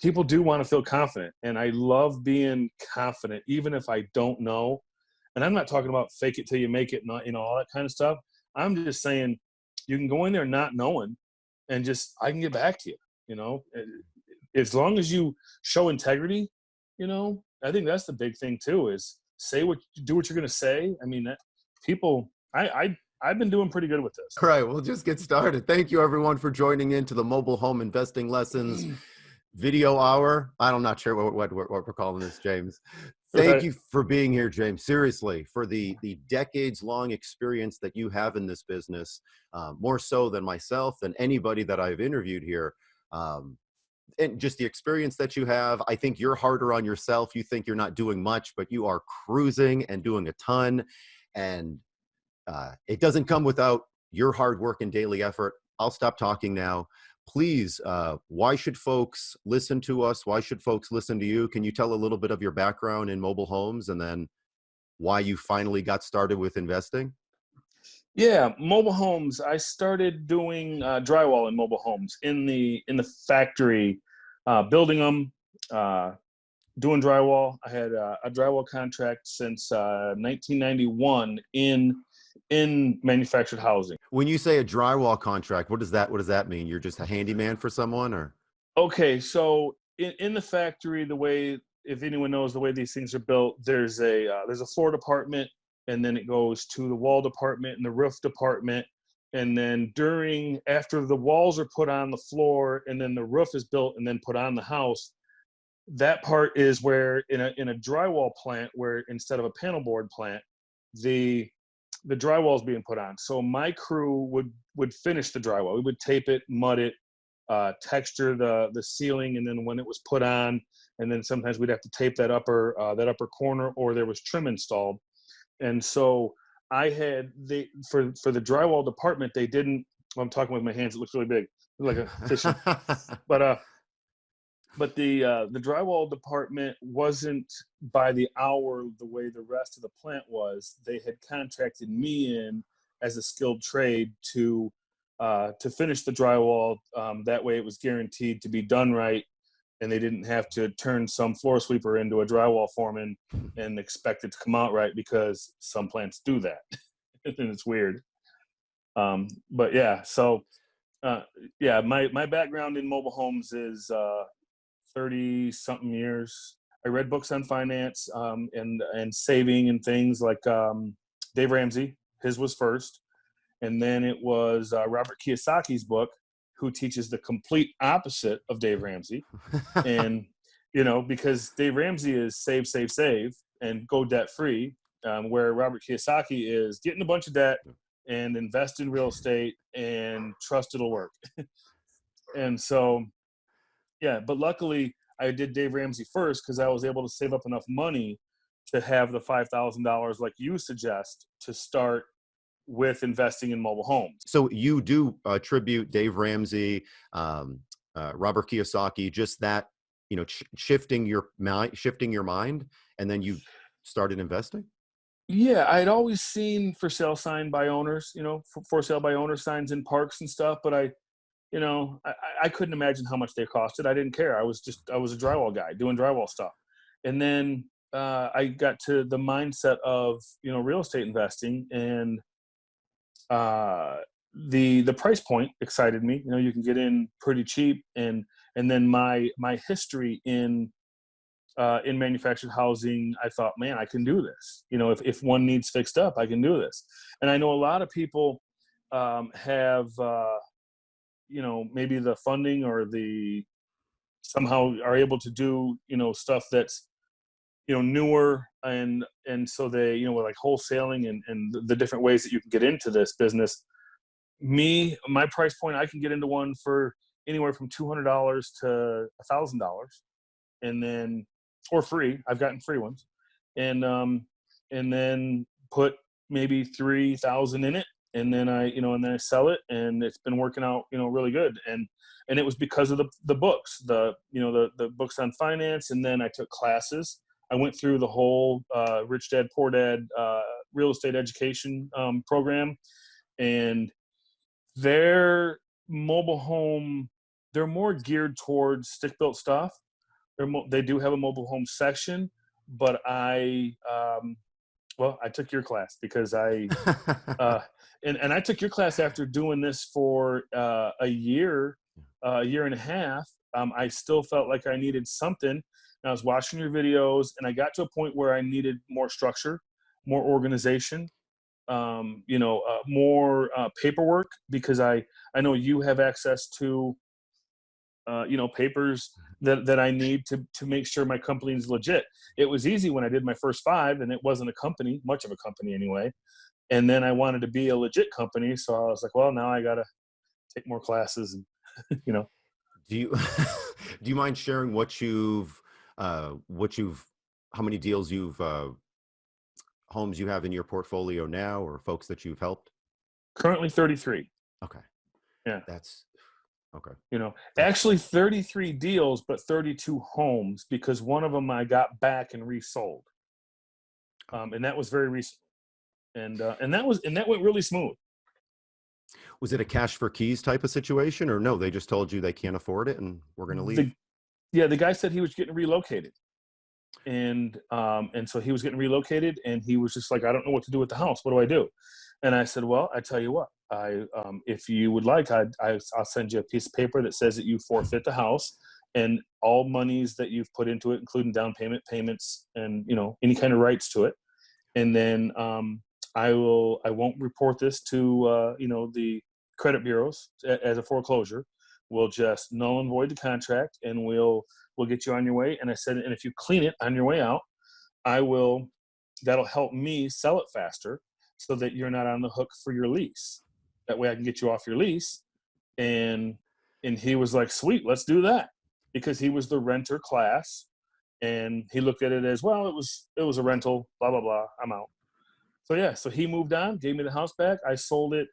people do want to feel confident, and I love being confident, even if I don't know. And I'm not talking about fake it till you make it, not, all that kind of stuff. I'm just saying you can go in there not knowing and just, I can get back to you, as long as you show integrity, I think that's the big thing too, is do what you're going to say. I mean, I've been doing pretty good with this. All right, we'll just get started. Thank you everyone for joining in to the Mobile Home Investing Lessons video hour. I'm not sure what we're calling this, James. Thank you for being here, James. Seriously, for the decades-long experience that you have in this business, more so than myself and anybody that I've interviewed here. And just the experience that you have, I think you're harder on yourself. You think you're not doing much, but you are cruising and doing a ton. And it doesn't come without your hard work and daily effort. I'll stop talking now. Please, why should folks listen to us? Why should folks listen to you? Can you tell a little bit of your background in mobile homes and then why you finally got started with investing? Yeah, mobile homes. I started doing drywall in mobile homes in the factory, building them, doing drywall. I had a drywall contract since 1991 in manufactured housing. When you say a drywall contract, what does that mean? You're just a handyman for someone, or? Okay, so in the factory, the way, if anyone knows the way these things are built, there's a floor department, and then it goes to the wall department and the roof department, and then after the walls are put on the floor and then the roof is built and then put on the house, that part is where in a drywall plant, where instead of a panel board plant, the drywall is being put on. So my crew would finish the drywall. We would tape it, mud it, texture the ceiling, and then when it was put on, and then sometimes we'd have to tape that upper corner, or there was trim installed. And so I had for the drywall department, they didn't. Well, I'm talking with my hands. It looks really big, like a fishing. But the drywall department wasn't by the hour the way the rest of the plant was. They had contracted me in as a skilled trade to finish the drywall. That way it was guaranteed to be done right, and they didn't have to turn some floor sweeper into a drywall foreman and expect it to come out right, because some plants do that. And it's weird. But yeah, so my background in mobile homes is 30 something years. I read books on finance and saving and things like Dave Ramsey. His was first. And then it was Robert Kiyosaki's book, who teaches the complete opposite of Dave Ramsey. And, because Dave Ramsey is save, save, save, and go debt free, where Robert Kiyosaki is get in a bunch of debt and invest in real estate and trust it'll work. And so, yeah, but luckily I did Dave Ramsey first, because I was able to save up enough money to have the $5,000, like you suggest, to start with investing in mobile homes. So you do attribute Dave Ramsey, Robert Kiyosaki, just that, shifting your mind, and then you started investing? Yeah, I'd always seen for sale sign by owners, for sale by owner signs in parks and stuff, but I couldn't imagine how much they costed. I didn't care. I was a drywall guy doing drywall stuff. And then I got to the mindset of, real estate investing, and the price point excited me. You can get in pretty cheap, and then my history in manufactured housing, I thought, man, I can do this. If one needs fixed up, I can do this. And I know a lot of people have maybe the funding, or somehow are able to do stuff that's newer, and so they like wholesaling and the different ways that you can get into this business. My price point, I can get into one for anywhere from $200 to $1,000, and then, or free. I've gotten free ones, and then put maybe 3,000 in it, and then I sell it, and it's been working out really good. And it was because of the books, the books on finance, and then I took classes. I went through the whole Rich Dad Poor Dad real estate education program, and their mobile home, they're more geared towards stick-built stuff. They do have a mobile home section, but well, I took your class because and I took your class after doing this for a year and a half. I still felt like I needed something. And I was watching your videos, and I got to a point where I needed more structure, more organization, more paperwork, because I know you have access to papers that I need to make sure my company is legit. It was easy when I did my first 5, and it wasn't a company, much of a company anyway. And then I wanted to be a legit company, so I was like, well, now I gotta take more classes, and Do you do you mind sharing how many deals homes you have in your portfolio now, or folks that you've helped? Currently 33. Okay. Yeah. That's okay. Actually 33 deals, but 32 homes, because one of them I got back and resold. And that was very recent. And that went really smooth. Was it a cash for keys type of situation, or no, they just told you they can't afford it and we're going to leave? The guy said he was getting relocated. And so he was getting relocated, and he was just like, I don't know what to do with the house. What do I do? And I said, well, I tell you what, if you would like, I'll send you a piece of paper that says that you forfeit the house and all monies that you've put into it, including down payments, and any kind of rights to it. And then I won't report this to the credit bureaus as a foreclosure. We'll just null and void the contract, and we'll get you on your way. And I said, and if you clean it on your way out, that'll help me sell it faster, so that you're not on the hook for your lease. That way I can get you off your lease. And he was like, sweet, let's do that. Because he was the renter class, and he looked at it as, well, it was a rental, blah, blah, blah, I'm out. So yeah, so he moved on, gave me the house back. I sold it.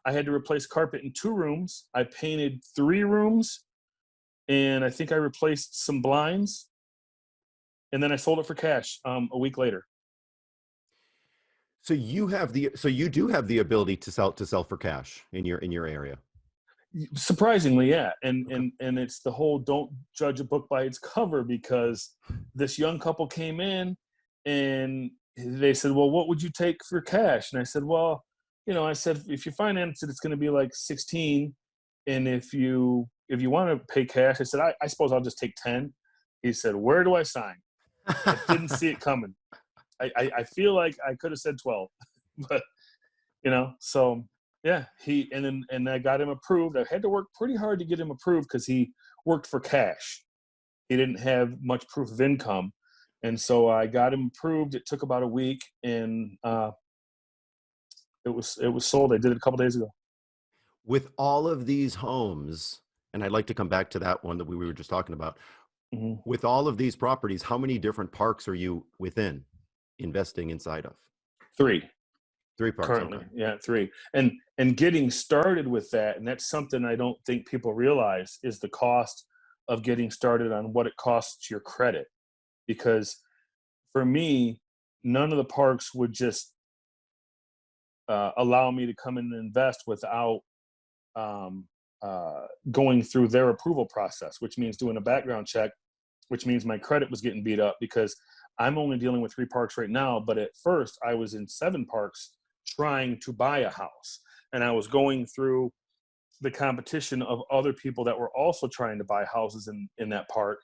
I had to replace carpet in 2 rooms. I painted 3 rooms, and I think I replaced some blinds. And then I sold it for cash a week later. So you do have the ability to sell for cash in your area. Surprisingly, yeah. And Okay. and it's the whole don't judge a book by its cover, because this young couple came in and they said, well, what would you take for cash? And I said, well, I said, if you finance it, it's going to be like 16. And if you want to pay cash, I said, I suppose I'll just take 10. He said, where do I sign? I didn't see it coming. I feel like I could have said 12, but so yeah, and I got him approved. I had to work pretty hard to get him approved, because he worked for cash. He didn't have much proof of income. And so I got him approved. It took about a week, and it was sold. I did it a couple days ago. With all of these homes, and I'd like to come back to that one that we were just talking about. Mm-hmm. With all of these properties, how many different parks are you investing inside of? 3. 3 parks. Currently. Okay. Yeah, 3. And getting started with that, and that's something I don't think people realize, is the cost of getting started on what it costs your credit. Because for me, none of the parks would just allow me to come in and invest without going through their approval process, which means doing a background check, which means my credit was getting beat up, because I'm only dealing with 3 parks right now. But at first I was in 7 parks trying to buy a house, and I was going through the competition of other people that were also trying to buy houses in that park.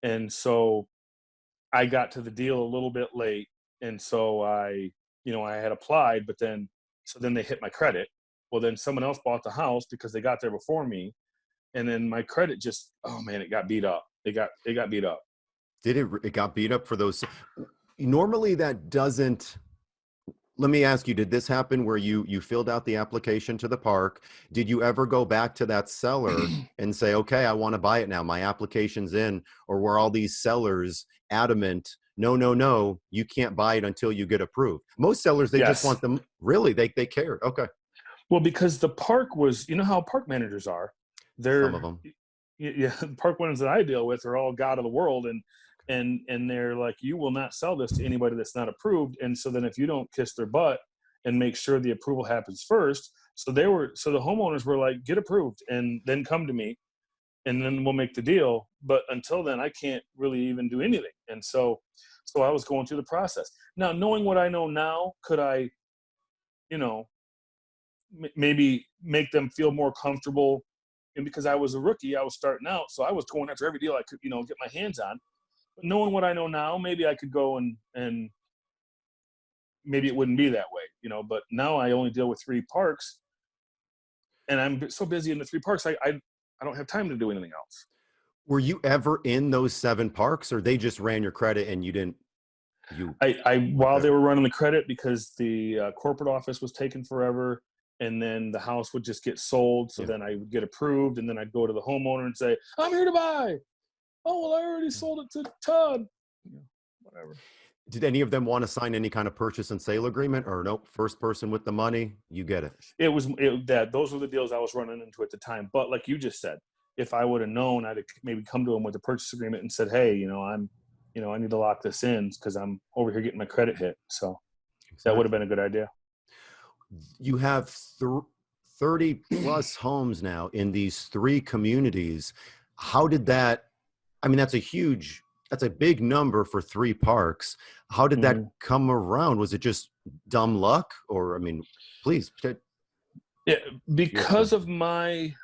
And so I got to the deal a little bit late. And so I had applied, but then they hit my credit. Well, then someone else bought the house because they got there before me. And then my credit just, oh man, it got beat up. It got beat up. Did it got beat up for those? Normally that doesn't. Let me ask you, did this happen where you filled out the application to the park? Did you ever go back to that seller and say, okay, I want to buy it now, my application's in? Or were all these sellers adamant, no, you can't buy it until you get approved? Most sellers, they just want them, really, they cared. Okay. Well, because the park was, how park managers are. Some of them. Yeah, the park ones that I deal with are all God of the world, and they're like, you will not sell this to anybody that's not approved. And so then if you don't kiss their butt and make sure the approval happens first, so the homeowners were like, get approved and then come to me. and then we'll make the deal. But until then, I can't really even do anything. And so I was going through the process. Now, knowing what I know now, could I, maybe make them feel more comfortable? And because I was a rookie, I was starting out, so I was going after every deal I could, get my hands on. But knowing what I know now, maybe I could go and maybe it wouldn't be that way, But now I only deal with 3 parks, and I'm so busy in the 3 parks, I don't have time to do anything else. Were you ever in those 7 parks, or they just ran your credit and you didn't? While they were running the credit, because the corporate office was taking forever, and then the house would just get sold. So then I would get approved, and then I'd go to the homeowner and say, I'm here to buy. Oh, well, I already sold it to Todd. Whatever. Did any of them want to sign any kind of purchase and sale agreement, or nope, first person with the money, you get it? Those were the deals I was running into at the time. But like you just said, if I would have known, I'd have maybe come to them with a purchase agreement and said, hey, I need to lock this in because I'm over here getting my credit hit. So that would have been a good idea. You have 30 plus homes now in these 3 communities. How did that, that's a big number for 3 parks. How did that come around? Was it just dumb luck, or, please. Yeah, because of my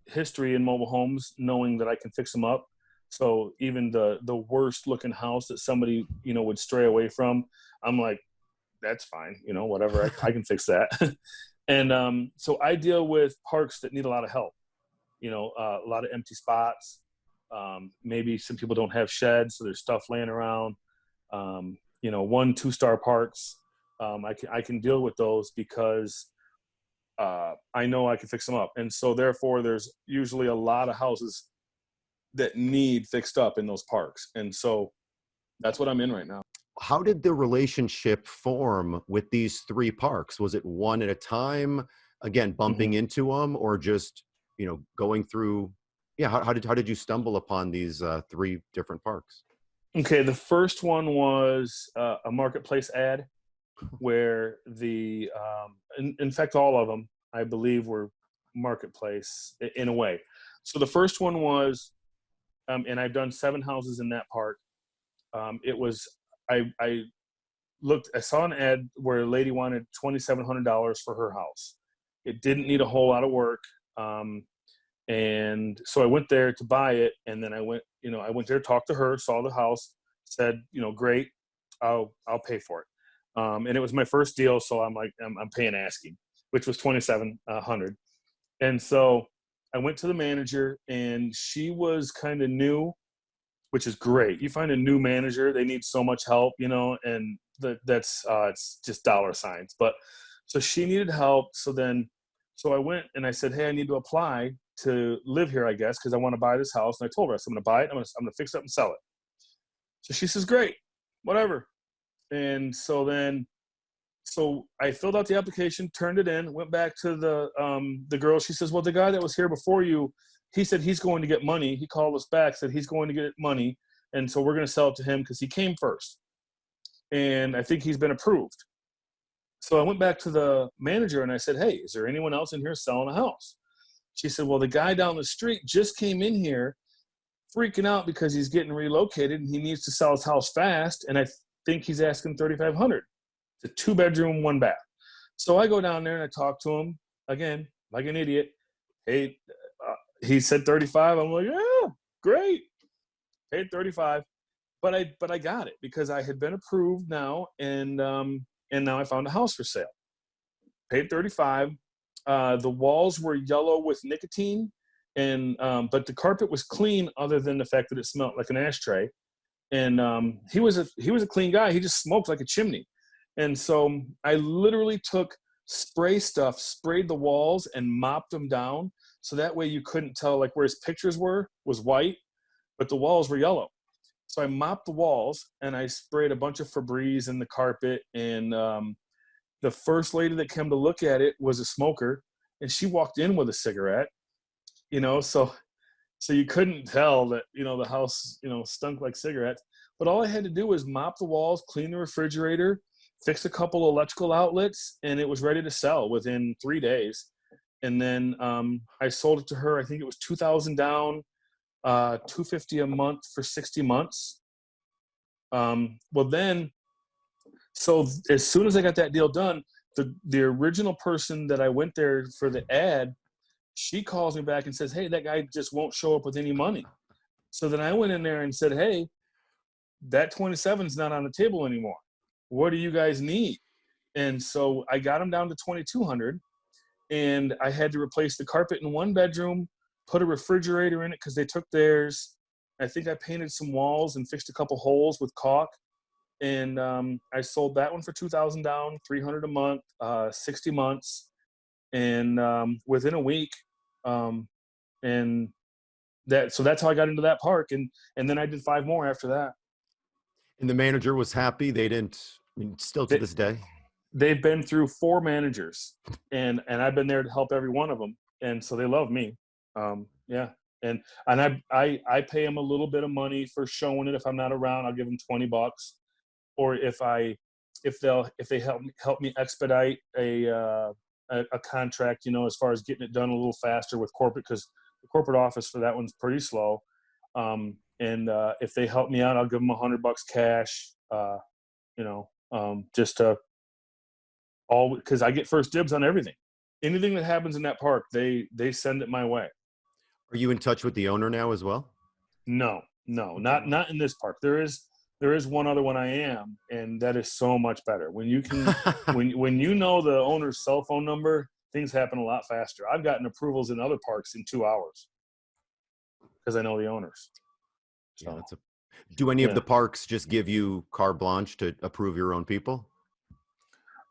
history in mobile homes, knowing that I can fix them up. So even the worst looking house that somebody, would stray away from, I'm like, that's fine, whatever, I can fix that. And so I deal with parks that need a lot of help, a lot of empty spots. Maybe some people don't have sheds, so there's stuff laying around. 1-2-star parks, I can deal with those because I know I can fix them up. And so therefore there's usually a lot of houses that need fixed up in those parks. And so that's what I'm in right now. How did the relationship form with these 3 parks? Was it one at a time, again, bumping into them, or just, going through? Yeah. How did you stumble upon these 3 different parks? Okay. The first one was a marketplace ad where in fact, all of them, I believe, were marketplace in a way. So the first one was, and I've done 7 houses in that park. It was, I saw an ad where a lady wanted $2,700 for her house. It didn't need a whole lot of work. And so I went there to buy it. And then I went there, talked to her, saw the house, said, great, I'll pay for it. And it was my first deal. So I'm like, I'm paying asking, which was $2,700. And so I went to the manager, and she was kind of new, which is great. You find a new manager, they need so much help, and that's it's just dollar signs. But so she needed help. So I went and I said, hey, I need to apply to live here, I guess, because I want to buy this house. And I told her, I'm going to buy it. I'm going to fix it up and sell it. So she says, great, whatever. And so I filled out the application, turned it in, went back to the girl. She says, well, the guy that was here before you, he said he's going to get money. He called us back, said he's going to get money. And so we're going to sell it to him because he came first. And I think he's been approved. So I went back to the manager and I said, hey, is there anyone else in here selling a house? She said, well, the guy down the street just came in here freaking out because he's getting relocated and he needs to sell his house fast. And I think he's asking $3,500. It's a 2-bedroom, 1 bath. So I go down there and I talk to him again, like an idiot. Hey, he said 35. I'm like, yeah, great. Paid 35, but I got it because I had been approved now, and now I found a house for sale. Paid 35. The walls were yellow with nicotine, and but the carpet was clean, other than the fact that it smelled like an ashtray. And he was a clean guy. He just smoked like a chimney. And so I literally took spray stuff, sprayed the walls, and mopped them down. So that way you couldn't tell, like, where his pictures was white, but the walls were yellow. So I mopped the walls and I sprayed a bunch of Febreze in the carpet. And the first lady that came to look at it was a smoker, and she walked in with a cigarette, so you couldn't tell that, the house, stunk like cigarettes. But all I had to do was mop the walls, clean the refrigerator, fix a couple electrical outlets, and it was ready to sell within 3 days. And then I sold it to her. I think it was 2,000 down, 250 a month for 60 months. Well, then, so as soon as I got that deal done, the original person that I went there for the ad, she calls me back and says, "Hey, that guy just won't show up with any money." So then I went in there and said, "Hey, that 27 is not on the table anymore. What do you guys need?" And so I got him down to 2,200, and I had to replace the carpet in one bedroom, put a refrigerator in it because they took theirs. I think I painted some walls and fixed a couple holes with caulk. And I sold that one for 2,000 down, 300 a month, 60 months, and within a week. And so that's how I got into that park, and then I did 5 more after that. And the manager was happy. They didn't. I mean, still to this day. They've been through 4 managers, and I've been there to help every one of them, and so they love me. Yeah, and I pay them a little bit of money for showing it. If I'm not around, I'll give them $20. Or if they help me expedite a contract, as far as getting it done a little faster with corporate, because the corporate office for that one's pretty slow. And if they help me out, I'll give them $100 cash. Just to because I get first dibs on everything. Anything that happens in that park, they send it my way. Are you in touch with the owner now as well? No, not in this park. There is one other one I am, and that is so much better. When you can, when you know the owner's cell phone number, things happen a lot faster. I've gotten approvals in other parks in 2 hours because I know the owners. So, yeah, do any of the parks just give you carte blanche to approve your own people?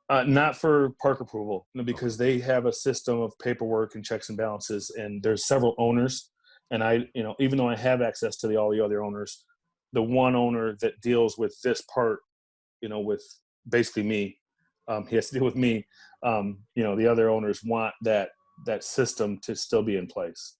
Not for park approval, because they have a system of paperwork and checks and balances, and there's several owners. And I, even though I have access to all the other owners, the one owner that deals with this part, with basically me, he has to deal with me. The other owners want that system to still be in place.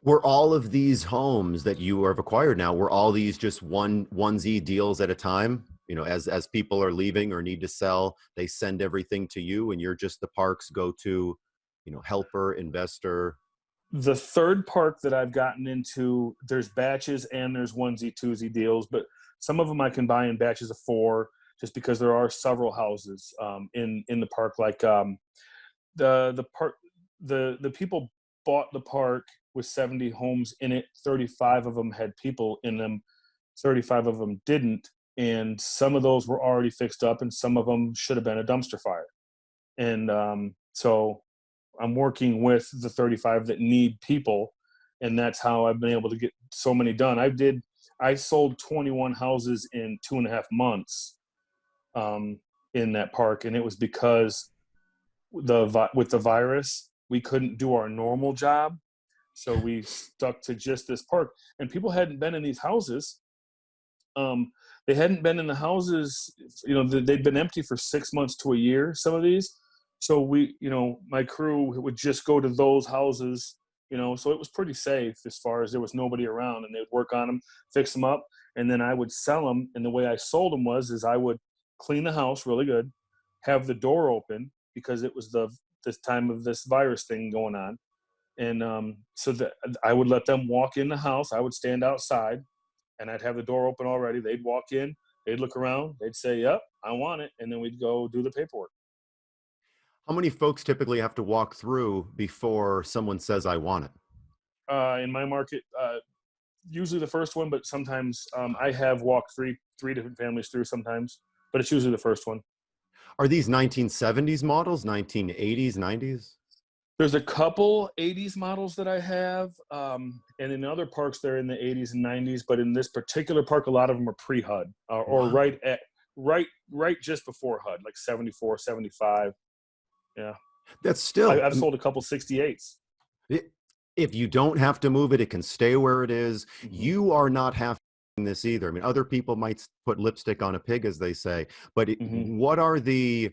Were all of these homes that you have acquired now, were all these just onesie deals at a time? As people are leaving or need to sell, they send everything to you, and you're just the park's go-to, helper, investor. The third park that I've gotten into, there's batches and there's onesie twosie deals, but some of them I can buy in batches of 4, just because there are several houses in the park. Like the park, the people bought the park with 70 homes in it. 35 of them had people in them. 35 of them didn't, and some of those were already fixed up, and some of them should have been a dumpster fire. And so I'm working with the 35 that need people, and that's how I've been able to get so many done. I sold 21 houses in 2.5 months in that park, and it was because with the virus, we couldn't do our normal job, so we stuck to just this park. And people hadn't been in these houses. They hadn't been in the houses, they'd been empty for 6 months to a year, some of these. So my crew would just go to those houses, so it was pretty safe as far as there was nobody around, and they'd work on them, fix them up, and then I would sell them. And the way I sold them is I would clean the house really good, have the door open, because it was this time of this virus thing going on. And so that I would let them walk in the house. I would stand outside, and I'd have the door open already. They'd walk in, they'd look around, they'd say, "Yep, I want it." And then we'd go do the paperwork. How many folks typically have to walk through before someone says, "I want it"? In my market, usually the first one, but sometimes I have walked three different families through sometimes, but it's usually the first one. Are these 1970s models, 1980s, 90s? There's a couple 80s models that I have, and in other parks they're in the 80s and 90s, but in this particular park, a lot of them are pre-HUD, or right just before HUD, like 74, 75. Yeah. That's still. I've sold a couple 68s. If you don't have to move it, it can stay where it is. Mm-hmm. You are not having this either. I mean, other people might put lipstick on a pig, as they say, but what are there,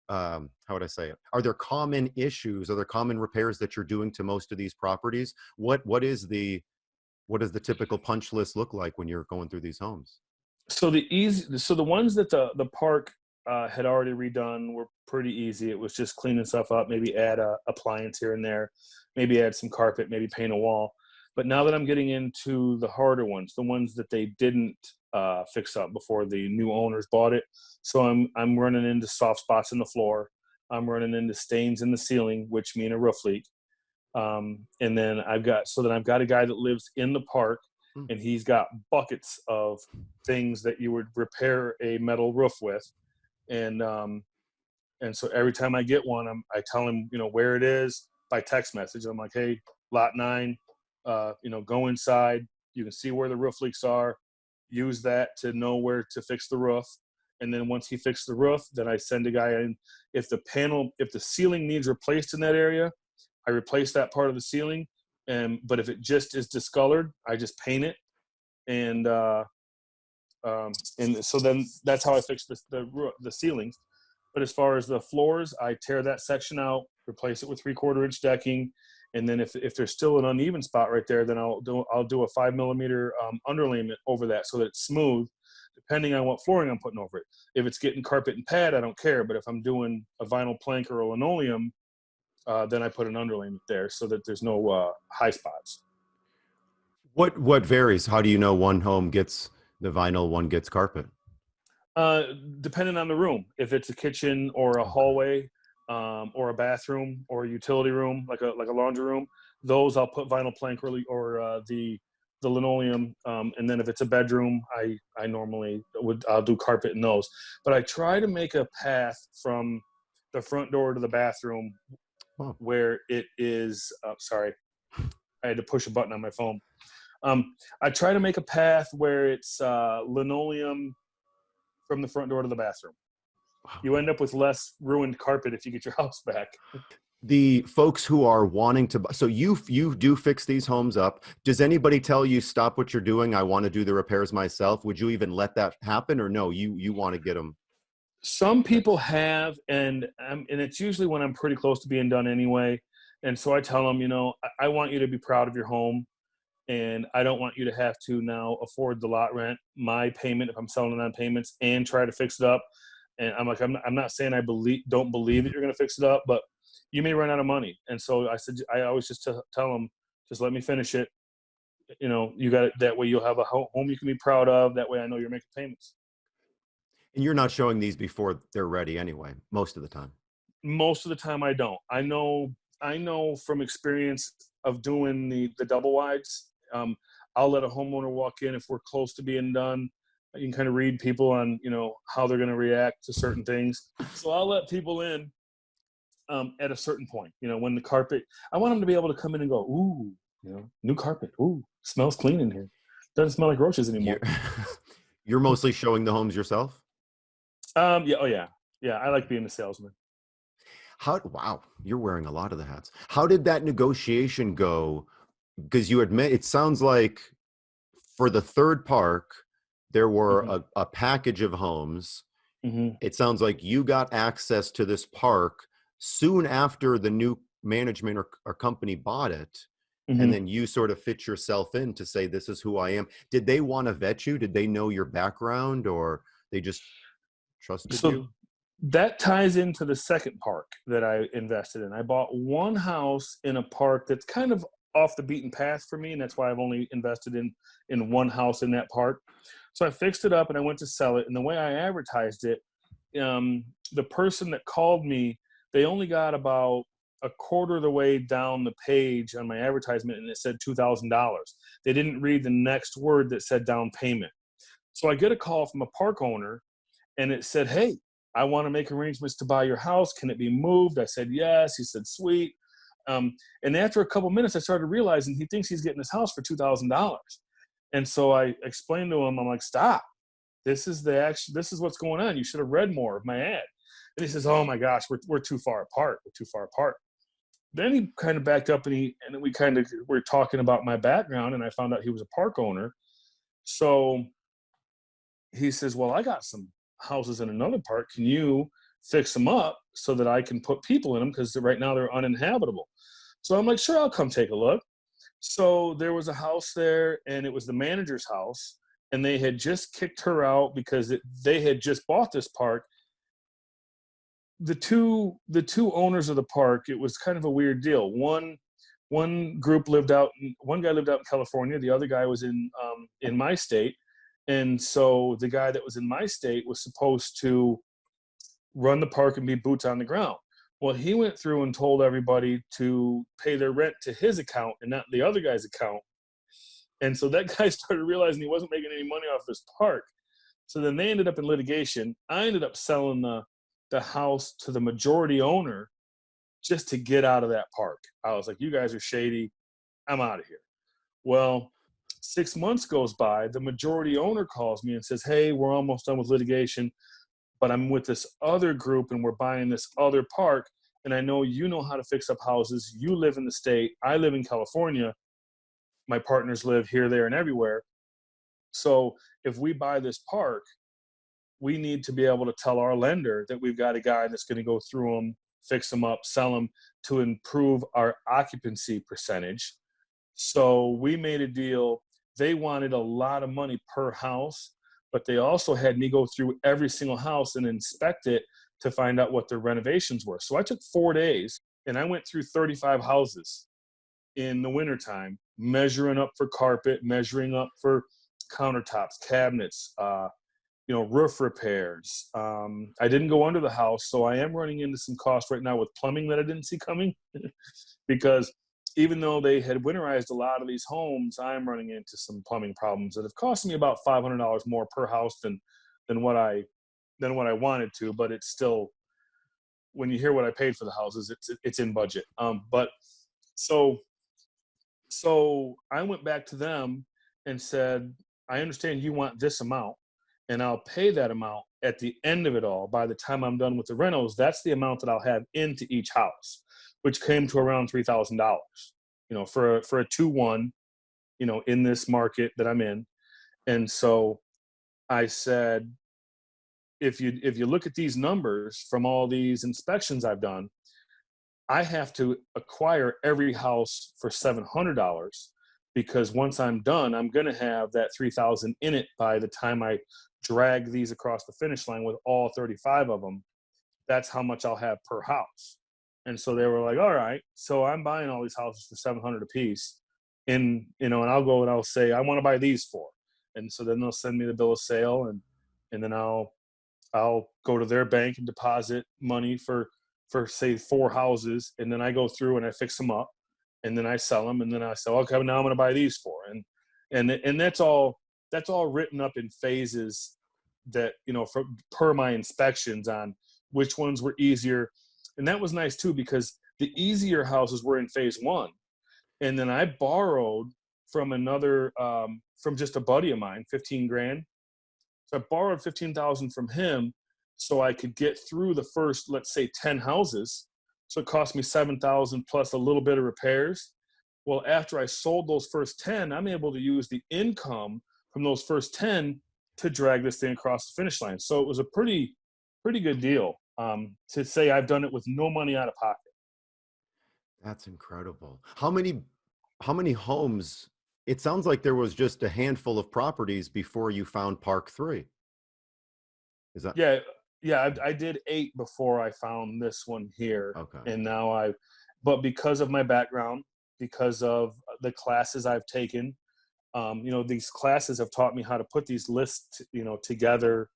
how would I say it? Are there common issues? Are there common repairs that you're doing to most of these properties? What does the typical punch list look like when you're going through these homes? So the ones that the park had already redone were pretty easy. It was just cleaning stuff up, maybe add a appliance here and there, maybe add some carpet, maybe paint a wall. But now that I'm getting into the harder ones, the ones that they didn't fix up before the new owners bought it, so I'm running into soft spots in the floor. I'm running into stains in the ceiling, which mean a roof leak. And then I've got a guy that lives in the park, and he's got buckets of things that you would repair a metal roof with. And so every time I get one, I tell him, where it is by text message. I'm like, hey, lot 9, go inside. You can see where the roof leaks are. Use that to know where to fix the roof. And then once he fixed the roof, then I send a guy in. If the ceiling needs replaced in that area, I replace that part of the ceiling. But if it just is discolored, I just paint it. And so then that's how I fix the ceilings. But as far as the floors, I tear that section out, replace it with 3/4 inch decking. And then if there's still an uneven spot right there, then I'll do a 5 millimeter underlayment over that so that it's smooth, depending on what flooring I'm putting over it. If it's getting carpet and pad, I don't care. But if I'm doing a vinyl plank or a linoleum, then I put an underlayment there so that there's no high spots. What varies? How do you know one home gets the vinyl, one gets carpet? Depending on the room. If it's a kitchen or a hallway, or a bathroom or a utility room, like a laundry room, those I'll put vinyl plank or the linoleum. And then if it's a bedroom, I normally I'll do carpet in those. But I try to make a path from the front door to the bathroom where it is. Sorry, I had to push a button on my phone. I try to make a path where it's linoleum from the front door to the bathroom. You end up with less ruined carpet if you get your house back. The folks who are wanting to buy, so you do fix these homes up. Does anybody tell you, stop what you're doing, I want to do the repairs myself? Would you even let that happen, or no, you want to get them? Some people have, and it's usually when I'm pretty close to being done anyway. And so I tell them, I want you to be proud of your home, and I don't want you to have to now afford the lot rent, my payment if I'm selling it on payments, and try to fix it up. And I'm like, I'm not saying don't believe that you're going to fix it up, but you may run out of money. And so I always just tell them, just let me finish it. You got it. That way you'll have a home you can be proud of. That way I know you're making payments. And you're not showing these before they're ready anyway, most of the time. Most of the time I don't. I know from experience of doing the double wides. I'll let a homeowner walk in if we're close to being done. You can kind of read people on, how they're going to react to certain things. So I'll let people in at a certain point, when the carpet, I want them to be able to come in and go, ooh, new carpet. Ooh, smells clean in here. Doesn't smell like roaches anymore. You're mostly showing the homes yourself? Yeah. Oh yeah. Yeah. I like being a salesman. Wow, you're wearing a lot of the hats. How did that negotiation go? Because you admit, it sounds like for the third park, there were a package of homes. It sounds like you got access to this park soon after the new management or company bought it. And then you sort of fit yourself in to say, this is who I am. Did they want to vet you? Did they know your background, or they just trusted you? That ties into the second park that I invested in. I bought one house in a park that's kind of off the beaten path for me, and that's why I've only invested in one house in that park. So I fixed it up and I went to sell it. And the way I advertised it, the person that called me, they only got about a quarter of the way down the page on my advertisement, and it said $2,000. They didn't read the next word that said down payment. So I get a call from a park owner, and it said, hey, I want to make arrangements to buy your house. Can it be moved? I said, yes. He said, sweet. And after a couple minutes, I started realizing he thinks he's getting his house for $2,000. And so I explained to him, I'm like, stop. This is what's going on. You should have read more of my ad. And he says, oh my gosh, we're too far apart. We're too far apart. Then he kind of backed up and we kind of were talking about my background, and I found out he was a park owner. So he says, well, I got some houses in another park. Can you fix them up so that I can put people in them? Because right now they're uninhabitable. So I'm like, sure, I'll come take a look. So there was a house there, and it was the manager's house, and they had just kicked her out because they had just bought this park, the two owners of the park, it was kind of a weird deal. One group lived out, one guy lived out in California, the other guy was in my state. And so the guy that was in my state was supposed to run the park and be boots on the ground. Well, he went through and told everybody to pay their rent to his account and not the other guy's account. And so that guy started realizing he wasn't making any money off this park. So then they ended up in litigation. I ended up selling the house to the majority owner just to get out of that park. I was like, you guys are shady. I'm out of here. Well, 6 months goes by. The majority owner calls me and says, hey, we're almost done with litigation, but I'm with this other group and we're buying this other park. And I know you know how to fix up houses. You live in the state. I live in California. My partners live here, there, and everywhere. So if we buy this park, we need to be able to tell our lender that we've got a guy that's going to go through them, fix them up, sell them to improve our occupancy percentage. So we made a deal. They wanted a lot of money per house, but they also had me go through every single house and inspect it to find out what their renovations were. So I took 4 days and I went through 35 houses in the wintertime, measuring up for carpet, measuring up for countertops, cabinets, roof repairs. I didn't go under the house, so I am running into some cost right now with plumbing that I didn't see coming because even though they had winterized a lot of these homes, I'm running into some plumbing problems that have cost me about $500 more per house than what I wanted to. But it's still, when you hear what I paid for the houses, it's in budget. But so I went back to them and said, I understand you want this amount, and I'll pay that amount at the end of it all. By the time I'm done with the rentals, that's the amount that I'll have into each house, which came to around $3,000, for a 2-1, in this market that I'm in. And so I said, if you look at these numbers from all these inspections I've done, I have to acquire every house for $700 because once I'm done, I'm going to have that $3,000 in it by the time I drag these across the finish line with all 35 of them. That's how much I'll have per house. And so they were like, all right, so I'm buying all these houses for $700 a piece. And I'll go and I'll say, I want to buy these for. And so then they'll send me the bill of sale and then I'll go to their bank and deposit money for say 4 houses. And then I go through and I fix them up and then I sell them. And then I say, okay, now I'm going to buy these for. And that's all written up in phases that, per my inspections on which ones were easier. And that was nice too, because the easier houses were in phase 1. And then I borrowed from another, from just a buddy of mine, 15 grand. So I borrowed 15,000 from him so I could get through the first, let's say 10 houses. So it cost me 7,000 plus a little bit of repairs. Well, after I sold those first 10, I'm able to use the income from those first 10 to drag this thing across the finish line. So it was a pretty good deal to say I've done it with no money out of pocket. That's incredible. How many homes? It sounds like there was just a handful of properties before you found Park 3. Is that? Yeah. I did 8 before I found this one here. Okay. And now but because of my background, because of the classes I've taken, these classes have taught me how to put these lists, together,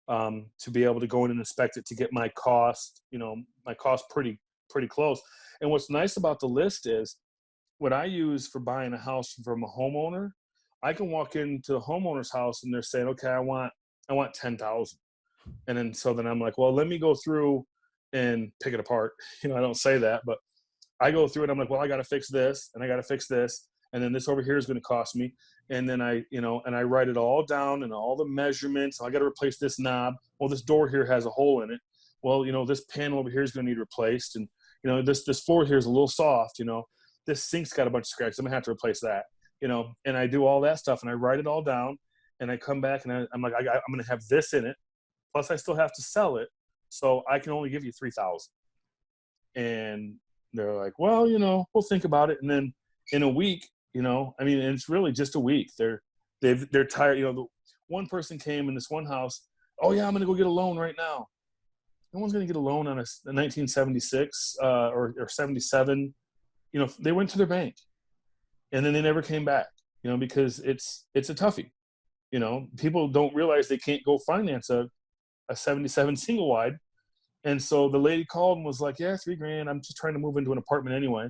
to be able to go in and inspect it, to get my cost pretty close. And what's nice about the list is what I use for buying a house from a homeowner. I can walk into the homeowner's house and they're saying, okay, I want 10,000. And then I'm like, well, let me go through and pick it apart. I don't say that, but I go through it. I'm like, well, I got to fix this and I got to fix this. And then this over here is going to cost me. And then I write it all down and all the measurements. I got to replace this knob. Well, this door here has a hole in it. Well, this panel over here is going to need replaced. And, this floor here is a little soft, this sink's got a bunch of scratches. I'm gonna have to replace that, and I do all that stuff and I write it all down and I come back and I'm like, I'm going to have this in it. Plus I still have to sell it. So I can only give you 3,000. And they're like, well, we'll think about it. And then in a week, it's really just a week. They're tired. The one person came in this one house. Oh yeah, I'm going to go get a loan right now. no one's going to get a loan on a 1976 or 77. You know, they went to their bank and then they never came back, you know, because it's a toughie. You know, people don't realize they can't go finance a 77 single wide. And so the lady called and was like, yeah, $3,000. I'm just trying to move into an apartment anyway.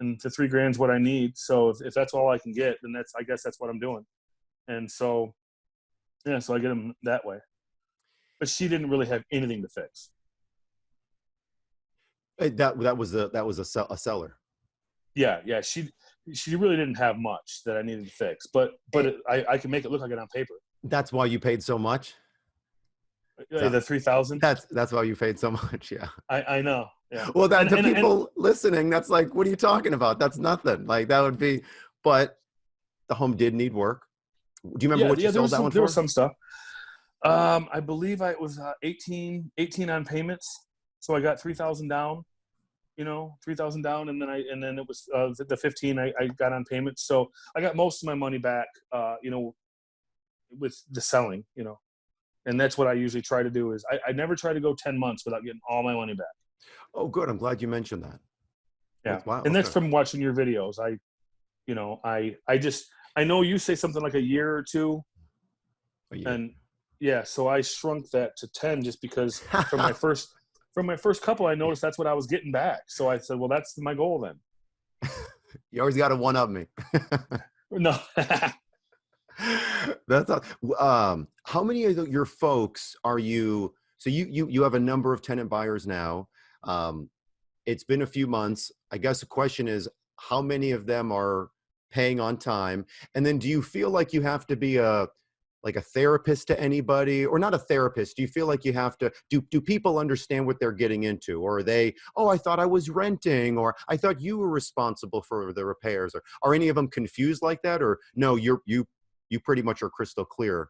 And the $3,000 is what I need. So if that's all I can get, then I guess that's what I'm doing. And so, yeah, so I get them that way. But she didn't really have anything to fix. That was a seller. Yeah. She really didn't have much that I needed to fix, but I can make it look like it on paper. That's why you paid so much. The 3,000. That's why you paid so much. Yeah. I know. Yeah. Well, that the people listening, that's like, what are you talking about? That's nothing. Like that would be, but the home did need work. Do you remember what you sold that one for? There was some stuff. I believe it was 18 on payments. So I got 3,000 down. You know, 3,000 down, and then it was the 15 I got on payments. So I got most of my money back, you know, with the selling, you know, and that's what I usually try to do is I never try to go 10 months without getting all my money back. Oh, good. I'm glad you mentioned that. Yeah. Wow. And that's from watching your videos. I know you say something like a year or two. A year. And yeah, so I shrunk that to 10 just because from my first couple, I noticed that's what I was getting back. So I said, well, that's my goal then. You always got to one up me. No. That's how many of your folks are you? So you have a number of tenant buyers now. It's been a few months. I guess the question is, how many of them are paying on time? And then do you feel like you have to be like a therapist to anybody, or not a therapist? Do you feel like you have to, do people understand what they're getting into? Or are they, oh, I thought I was renting, or I thought you were responsible for the repairs? Or are any of them confused like that? Or no, you pretty much are crystal clear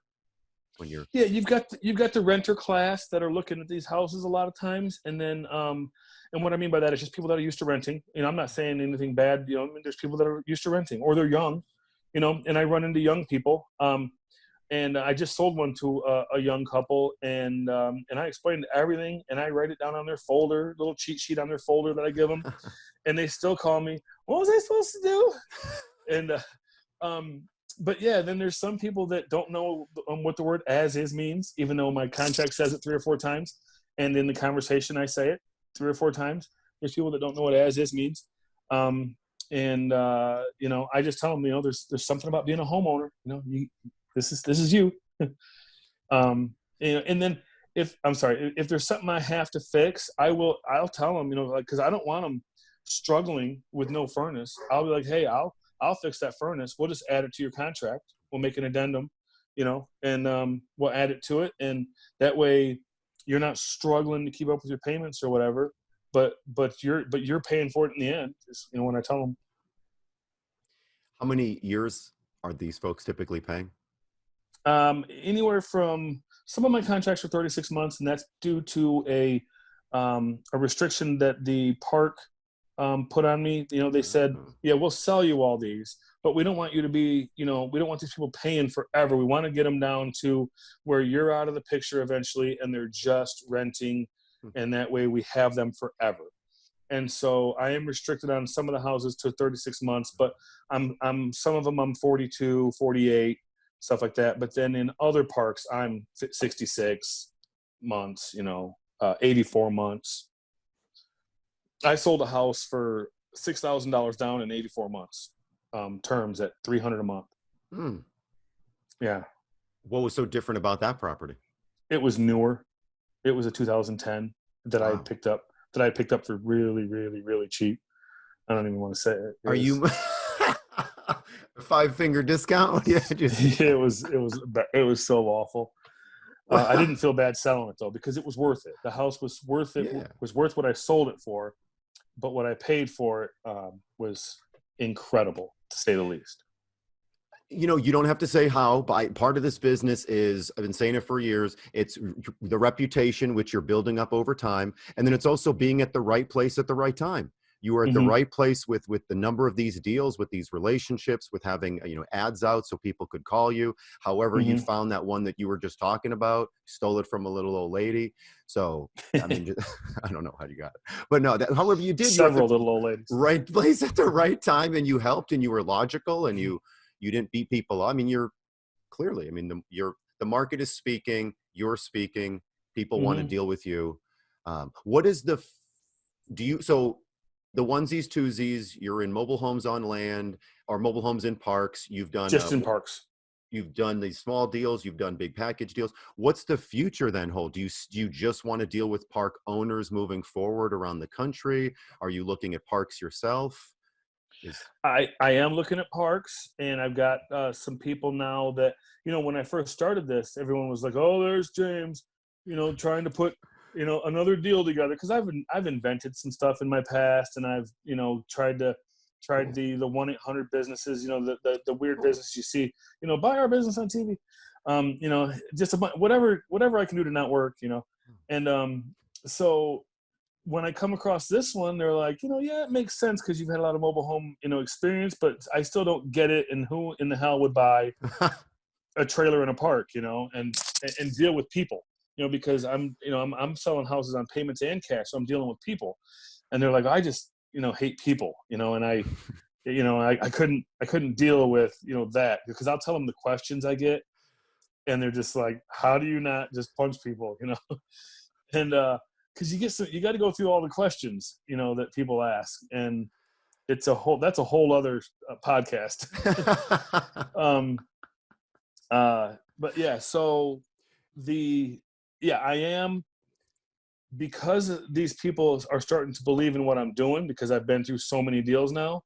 when you're. Yeah, you've got the renter class that are looking at these houses a lot of times. And then, and what I mean by that is just people that are used to renting. You know, I'm not saying anything bad, you know, I mean, there's people that are used to renting or they're young, you know, and I run into young people. And I just sold one to a young couple, and I explained everything, and I write it down on their folder, little cheat sheet on their folder that I give them, and they still call me, what was I supposed to do? And but yeah, then there's some people that don't know what the word as is means, even though my contract says it 3 or 4 times, and in the conversation I say it 3 or 4 times. There's people that don't know what as is means. You know, I just tell them, you know, there's something about being a homeowner, you know, this is you. You know, and then if there's something I have to fix, I'll tell them, you know, like, cause I don't want them struggling with no furnace. I'll be like, hey, I'll fix that furnace. We'll just add it to your contract. We'll make an addendum, you know, and we'll add it to it. And that way you're not struggling to keep up with your payments or whatever, but you're paying for it in the end, is, you know, when I tell them. How many years are these folks typically paying? Anywhere from, some of my contracts are 36 months, and that's due to a restriction that the park put on me. You know, they said, yeah, we'll sell you all these, but we don't want you to be, you know, we don't want these people paying forever. We want to get them down to where you're out of the picture eventually and they're just renting, and that way we have them forever. And so I am restricted on some of the houses to 36 months, but I'm some of them I'm 42, 48, stuff like that. But then in other parks, I'm 66 months, you know, 84 months. I sold a house for $6,000 down in 84 months, terms at $300 a month. Yeah. What was so different about that property? It was newer. It was a 2010 that I had picked up for really, really, really cheap. I don't even want to say it. Are you 5-finger discount? Yeah, it was so awful. I didn't feel bad selling it though, because it was worth it. The house was worth it. Yeah. Was worth what I sold it for, but what I paid for it was incredible, to say the least. You know, you don't have to say how, but part of this business is, I've been saying it for years, it's the reputation which you're building up over time. And then it's also being at the right place at the right time. You were at the right place with the number of these deals, with these relationships, with having, you know, ads out so people could call you. However, you found that one that you were just talking about, stole it from a little old lady. So, I mean, just, I don't know how you got it, but no, however you did, you were at Several little old ladies. right place at the right time, and you helped, and you were logical, and you didn't beat people up. I mean, you're clearly, I mean, the market is speaking, you're speaking, people want to deal with you. What is so the onesies, twosies, you're in mobile homes on land or mobile homes in parks. You've done just in parks. You've done these small deals. You've done big package deals. What's the future then hold? Do you just want to deal with park owners moving forward around the country? Are you looking at parks yourself? I am looking at parks, and I've got some people now that, you know, when I first started this, everyone was like, "Oh, there's James, you know, trying to put, you know, another deal together." Because I've invented some stuff in my past, and I've, you know, tried the 1-800 businesses, you know, the weird business you see, you know, buy our business on TV, you know, just whatever I can do to not work, you know, and so when I come across this one, they're like, you know, yeah, it makes sense because you've had a lot of mobile home, you know, experience, but I still don't get it. And who in the hell would buy a trailer in a park, you know, and deal with people, you know, because I'm selling houses on payments and cash, so I'm dealing with people, and they're like, I just, you know, hate people, you know, and I couldn't deal with, you know, that, because I'll tell them the questions I get, and they're just like, how do you not just punch people, you know, and because you got to go through all the questions, you know, that people ask, and that's a whole other podcast. But yeah, so I am, because these people are starting to believe in what I'm doing, because I've been through so many deals now.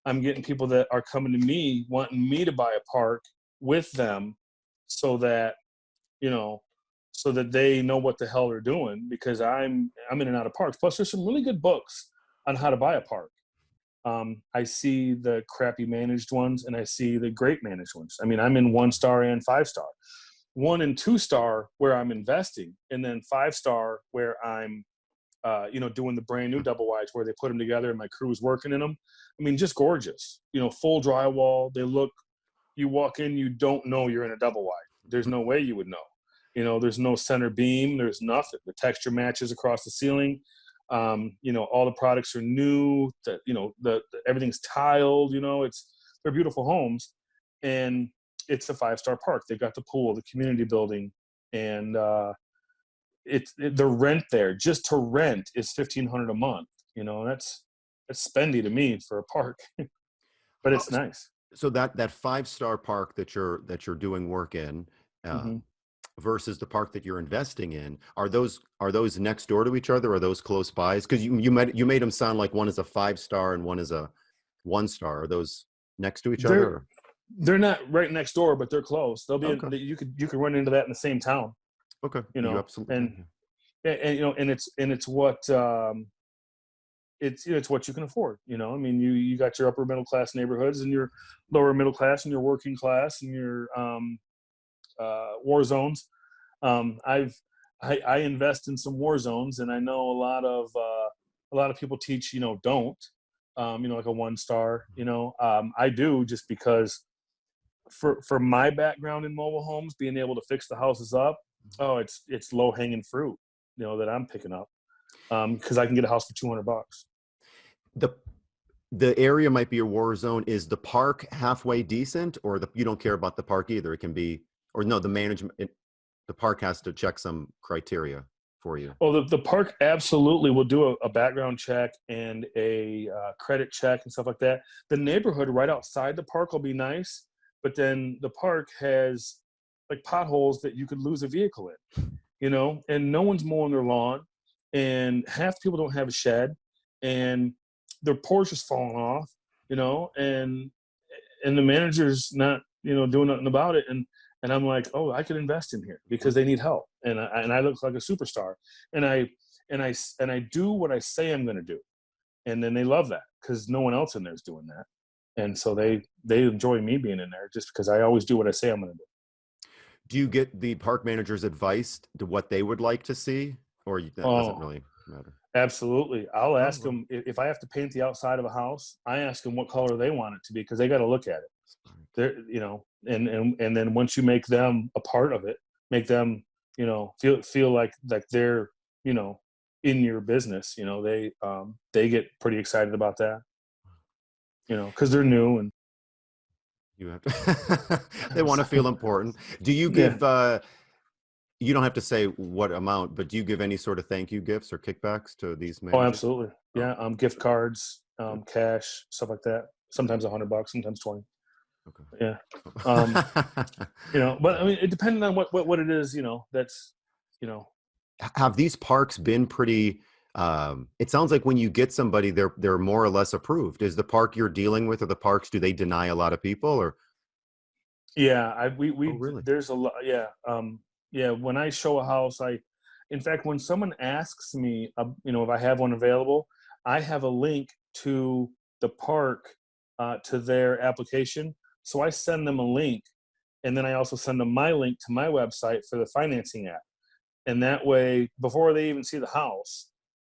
I'm getting people that are coming to me wanting me to buy a park with them, so that, you know, so that they know what the hell they're doing, because I'm in and out of parks. Plus, there's some really good books on how to buy a park. I see the crappy managed ones, and I see the great managed ones. I mean, I'm in 1-star and 5-star, 1 and 2-star where I'm investing, and then 5-star where I'm, you know, doing the brand new double wides where they put them together and my crew is working in them. I mean, just gorgeous. You know, full drywall. You walk in, you don't know you're in a double wide. There's no way you would know. You know, there's no center beam. There's nothing. The texture matches across the ceiling. You know, all the products are new. You know, everything's tiled. You know, they're beautiful homes, and it's a 5-star park. They've got the pool, the community building, and the rent there, just to rent, is $1,500 a month. You know, that's spendy to me for a park, but it's nice. So that 5-star park that you're doing work in, versus the park that you're investing in, are those next door to each other? Are those close by? Because you made them sound like one is a 5-star and one is a 1-star. Are those next to each other? Or? They're not right next door, but they're close. They'll be okay. You could run into that in the same town. Okay. You know, you absolutely and you know, and it's what it's what you can afford. You know, I mean, you got your upper middle class neighborhoods, and your lower middle class, and your working class, and your war zones. I invest in some war zones, and I know a lot of people teach, you know, don't, you know, like a 1-star, you know, I do, just because for my background in mobile homes, being able to fix the houses up, it's low hanging fruit, you know, that I'm picking up, because I can get a house for $200. The area might be a war zone. Is the park halfway decent, or you don't care about the park either? It can be, or no, the management, the park has to check some criteria for you. Well, the park absolutely will do a background check and a credit check and stuff like that. The neighborhood right outside the park will be nice, but then the park has like potholes that you could lose a vehicle in, you know, and no one's mowing their lawn, and half the people don't have a shed, and their porch is falling off, you know, and the manager's not, you know, doing nothing about it. And I'm like, oh, I could invest in here because they need help. And I look like a superstar, and I do what I say I'm going to do. And then they love that, because no one else in there is doing that. And so they enjoy me being in there, just because I always do what I say I'm going to do. Do you get the park manager's advice to what they would like to see, or that doesn't really matter? Absolutely. I'll Oh, ask well, them if I have to paint the outside of a house. I ask them what color they want it to be because they got to look at it. They're, and then once you make them a part of it, make them, feel like they're, in your business. They get pretty excited about that. Because they're new and you have to, they want to feel important. Do you yeah. give, you don't have to say what amount, but do you give any sort of thank you gifts or kickbacks to these Oh, managers? absolutely. Oh, Yeah. Gift cards, good. cash, stuff like that. Sometimes $100, sometimes 20. Yeah. Um, Okay. but I mean, it depending on what it is, that's, you know, Have these parks been pretty, it sounds like when you get somebody, they're more or less approved. Is the park you're dealing with or the parks, do they deny a lot of people or? yeah, Oh, really? there's a lot. Yeah. Yeah. When I show a house, in fact, when someone asks me, if I have one available, I have a link to the park, to their application. So I send them a link and then I also send them my link to my website for the financing app. And that way, before they even see the house,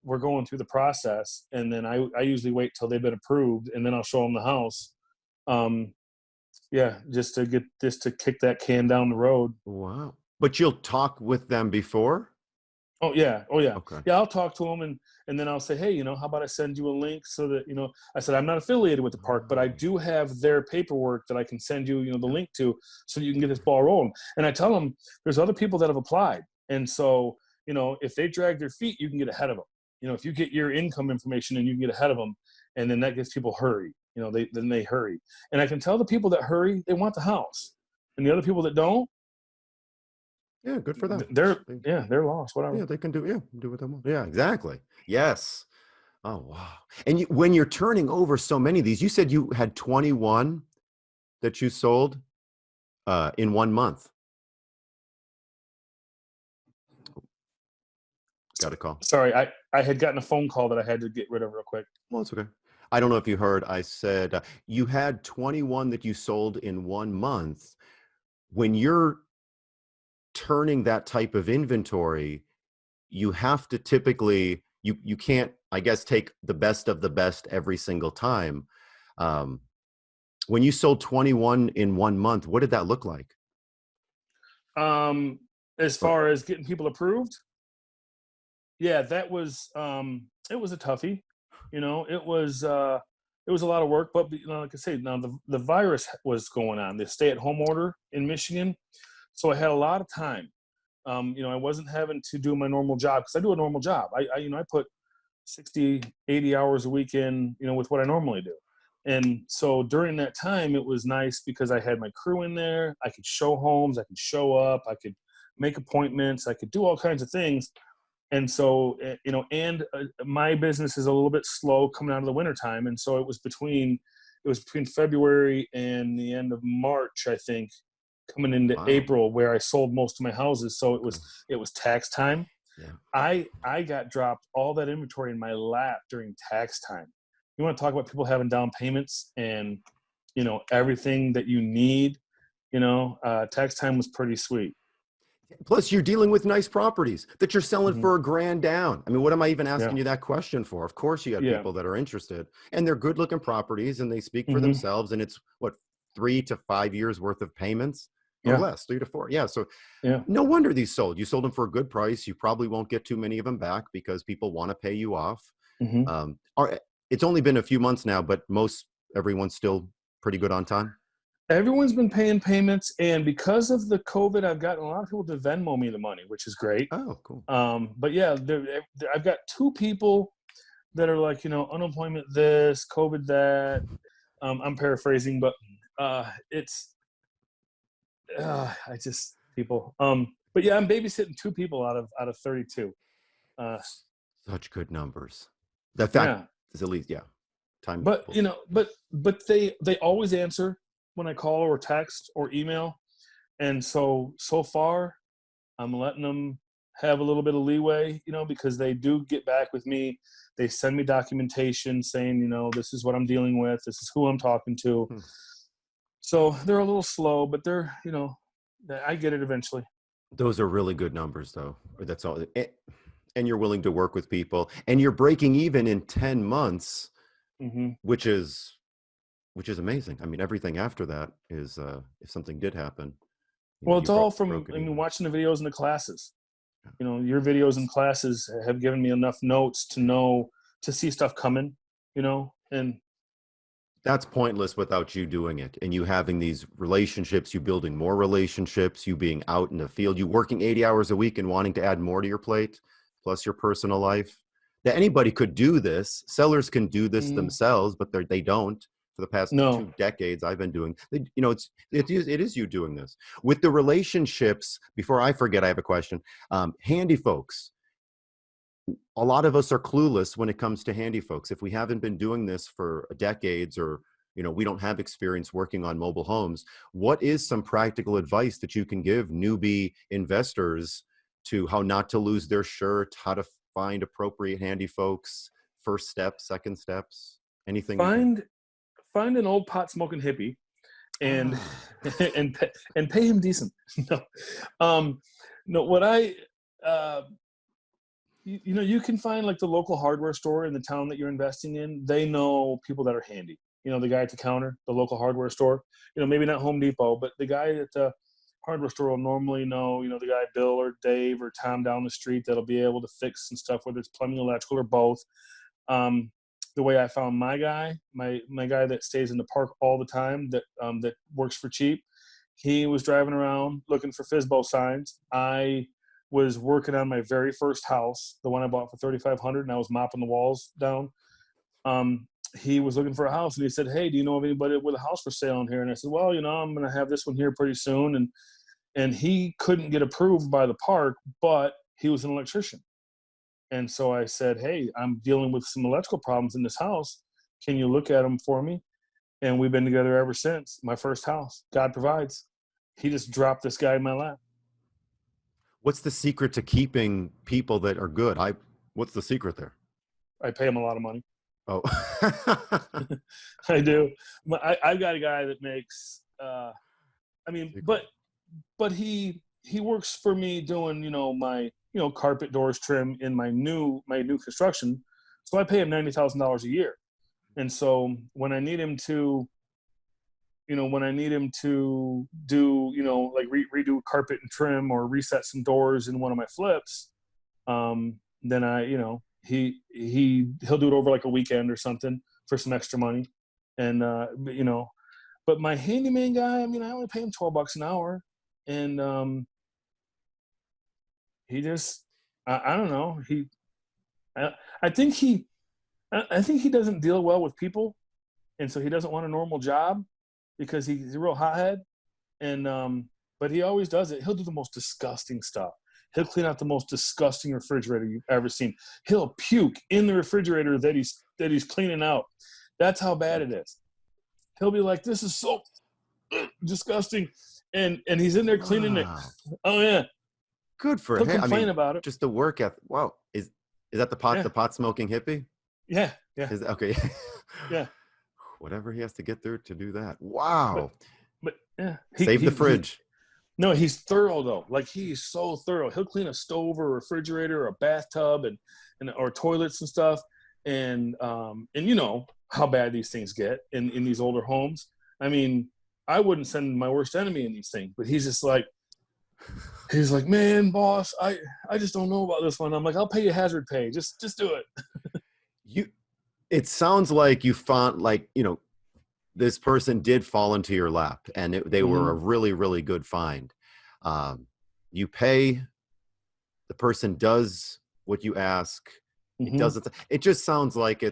we're going through the process. And then I usually wait till they've been approved and then I'll show them the house. Um, yeah, just to kick that can down the road. Wow. But you'll talk with them before? Oh yeah, oh yeah, Okay. yeah. I'll talk to them and then I'll say, hey, how about I send you a link so that I said I'm not affiliated with the park, but I Oh, do have their paperwork that I can send you, the yeah. link to, so you can get this ball rolling. And I tell them there's other people that have applied, and so if they drag their feet, you can get ahead of them. If you get your income information and you can get ahead of them, and then that gets people hurry. They hurry, and I can tell the people that hurry they want the house, and the other people that don't, Yeah, good for them. They, they're lost. Whatever. yeah, they can do, yeah, do what they want. Yeah, exactly. Yes. Oh, wow. And when you're turning over so many of these, you said you had 21 that you sold in 1 month. Got a call. Sorry, I had gotten a phone call that I had to get rid of real quick. Well, it's okay. I don't know if you heard, I said you had 21 that you sold in 1 month. When you're turning that type of inventory, you have to typically, you can't, I guess, take the best of the best every single time. Um, when you sold 21 in 1 month, what did that look like? As Or, far as getting people approved, yeah, that was it was a toughie. It was a lot of work, but like I say, now the virus was going on, the stay-at-home order in Michigan, so I had a lot of time. I wasn't having to do my normal job because I do a normal job. I put 60, 80 hours a week in, with what I normally do. And so during that time, it was nice because I had my crew in there. I could show homes, I could show up, I could make appointments, I could do all kinds of things. And so, my business is a little bit slow coming out of the wintertime. And so it was between February and the end of March, I think, coming into wow. April, where I sold most of my houses. So Okay. it was tax time. Yeah. I got dropped all that inventory in my lap during tax time. You want to talk about people having down payments and everything that you need. Tax time was pretty sweet. Plus, you're dealing with nice properties that you're selling Hmm. for $1,000 down. I mean, what am I even Yeah, asking you that question for? Of course, you got yeah. people that are interested, and they're good-looking properties, and they speak for Hmm. themselves. And it's what, 3 to 5 years worth of payments, or Yeah, less, 3 to 4. Yeah. So yeah. no wonder these sold. You sold them for a good price. You probably won't get too many of them back because people want to pay you off. Hmm. It's only been a few months now, but everyone's still pretty good on time. Everyone's been paying payments, and because of the COVID, I've gotten a lot of people to Venmo me the money, which is great. Oh, cool. But yeah, I've got two people that are like, unemployment this, COVID that. I'm paraphrasing, but it's I just people. But yeah, I'm babysitting two people out of 32. Uh, Such good numbers. The fact yeah, is at least, yeah, time. but they always answer when I call or text or email, and so far I'm letting them have a little bit of leeway, because they do get back with me. They send me documentation saying, this is what I'm dealing with, this is who I'm talking to. Hmm. So they're a little slow, but I get it eventually. Those are really good numbers, though. That's all. And you're willing to work with people, and you're breaking even in 10 months, which is amazing. I mean, everything after that is, if something did happen, Well, it's all from, watching the videos in the classes. Your videos and classes have given me enough notes to see stuff coming, and that's pointless without you doing it, and you having these relationships, you building more relationships, you being out in the field, you working 80 hours a week and wanting to add more to your plate, plus your personal life. That anybody could do this. Sellers can do this themselves, but they don't. For the past 2 decades, I've been doing. It is you doing this with the relationships. Before I forget, I have a question. Handy folks. A lot of us are clueless when it comes to handy folks. If we haven't been doing this for decades, or we don't have experience working on mobile homes, what is some practical advice that you can give newbie investors to how not to lose their shirt, how to find appropriate handy folks, first steps, second steps, anything? Find an old pot smoking hippie and and pay him decent. No, what I you can find like the local hardware store in the town that you're investing in. They know people that are handy. The guy at the counter, the local hardware store. Maybe not Home Depot, but the guy at the hardware store will normally know. The guy Bill or Dave or Tom down the street that'll be able to fix some stuff, whether it's plumbing, electrical, or both. The way I found my guy, my guy that stays in the park all the time, that works for cheap. He was driving around looking for FSBO signs. I was working on my very first house, the one I bought for $3,500, and I was mopping the walls down. He was looking for a house, and he said, "Hey, do you know of anybody with a house for sale in here?" And I said, "Well, I'm going to have this one here pretty soon." And he couldn't get approved by the park, but he was an electrician. And so I said, "Hey, I'm dealing with some electrical problems in this house. Can you look at them for me?" And we've been together ever since. My first house. God provides. He just dropped this guy in my lap. What's the secret to keeping people that are good? What's the secret there? I pay him a lot of money. Oh, I do. I've got a guy that makes, but he works for me doing, my, carpet, doors, trim in my new construction. So I pay him $90,000 a year. And so when I need him to, do, like redo carpet and trim or reset some doors in one of my flips, then he'll do it over like a weekend or something for some extra money. And, but my handyman guy, I only pay him $12 an hour. And, he just, I don't know. I think he doesn't deal well with people. And so he doesn't want a normal job because he's a real hothead. And, but he always does it. He'll do the most disgusting stuff. He'll clean out the most disgusting refrigerator you've ever seen. He'll puke in the refrigerator that he's cleaning out. That's how bad it is. He'll be like, "This is so disgusting," and he's in there cleaning it. Oh yeah, good for him. He'll complain about it. Just the work ethic. Wow, is that the pot smoking hippie? Yeah. Okay. Yeah. Whatever he has to get there to do that. Wow. But yeah, save the fridge. No, he's thorough though. Like he's so thorough. He'll clean a stove or a refrigerator or a bathtub and or toilets and stuff. And you know how bad these things get in these older homes. I wouldn't send my worst enemy in these things, but he's like, "Man, boss, I just don't know about this one." I'm like, "I'll pay you hazard pay. Just do it." It sounds like you found this person did fall into your lap, and they were a really, really good find. You pay, the person does what you ask. It doesn't. It just sounds like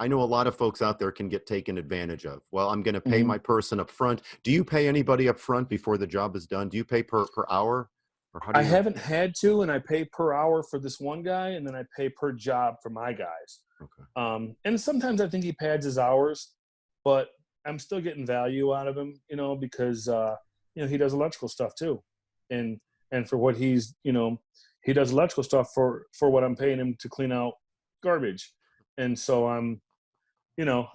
I know a lot of folks out there can get taken advantage of. Well, I'm going to pay my person up front. Do you pay anybody up front before the job is done? Do you pay per hour? Or how do I haven't had to, and I pay per hour for this one guy, and then I pay per job for my guys. Okay. And sometimes I think he pads his hours, but I'm still getting value out of him, because he does electrical stuff too, and for what he does electrical stuff for what I'm paying him to clean out garbage, and so I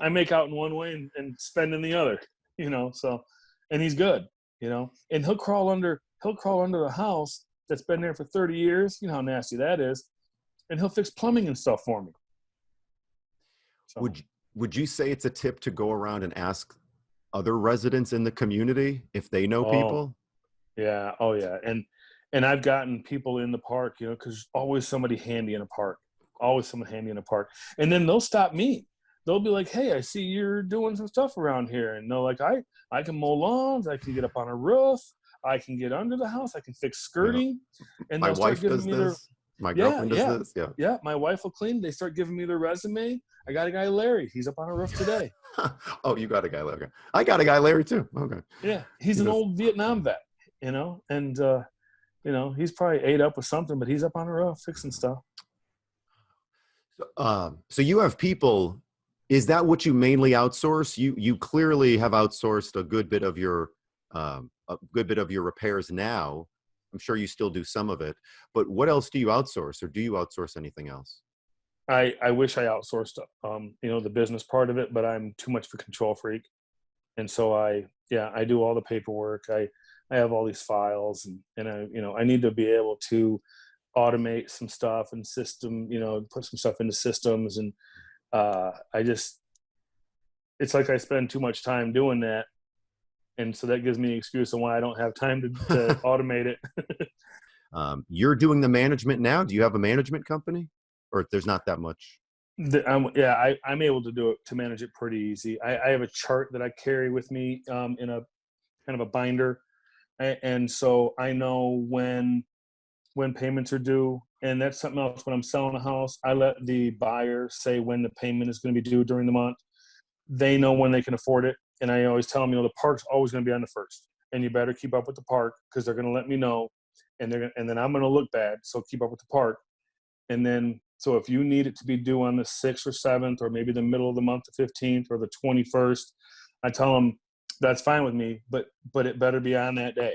make out in one way and spend in the other, so, and he's good, and he'll crawl under the house that's been there for 30 years. You know how nasty that is. and he'll fix plumbing and stuff for me. So. Would you say it's a tip to go around and ask other residents in the community if they know Oh, people? yeah. Oh, yeah. And I've gotten people in the park, you know, because always somebody handy in a park. Always someone handy in a park. And then they'll stop me. They'll be like, hey, I see you're doing some stuff around here. And they're like, I can mow lawns. I can get up on a roof. I can get under the house. I can fix skirting. And My they'll start wife giving does me their, this. My yeah, girlfriend does this. Yeah. yeah. My wife will clean. They start giving me their resume. I got a guy, Larry. He's up on a roof today. Oh, you got a guy, Larry. I got a guy, Larry, too. Okay. Yeah. He's an old Vietnam vet, you know, and, you know, he's probably ate up with something, but he's up on a roof fixing stuff. So you have people. Is that what you mainly outsource? You clearly have outsourced a good bit of your repairs now. I'm sure you still do some of it, but what else do you outsource, or do you outsource anything else? I wish I outsourced, you know, the business part of it, but I'm too much of a control freak. And so I do all the paperwork. I have all these files and I, you know, I need to be able to automate some stuff and system, you know, put some stuff into systems. And it's like I spend too much time doing that. And so that gives me an excuse on why I don't have time to automate it. You're doing the management now. Do you have a management company, or there's not that much? I'm able to do it, to manage it pretty easy. I have a chart that I carry with me in a kind of a binder. And so I know when payments are due. And that's something else. When I'm selling a house, I let the buyer say when the payment is going to be due during the month. They know when they can afford it. And I always tell them, you know, the park's always going to be on the first. And you better keep up with the park, because they're going to let me know. And then I'm going to look bad. So keep up with the park. And then, so if you need it to be due on the 6th or 7th, or maybe the middle of the month, the 15th or the 21st, I tell them that's fine with me, but it better be on that day.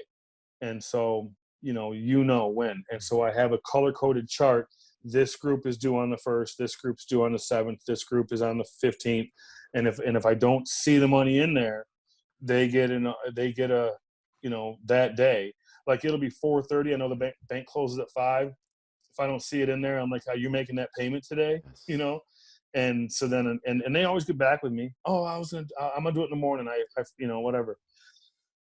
And so, you know when. And so I have a color-coded chart. This group is due on the 1st. This group's due on the 7th. This group is on the 15th. And if I don't see the money in there, they get a, you know, that day. Like it'll be 4:30. I know the bank closes at 5. If I don't see it in there, I'm like, are you making that payment today? Yes. You know? And so then, and they always get back with me. Oh, I'm gonna do it in the morning. I you know, whatever.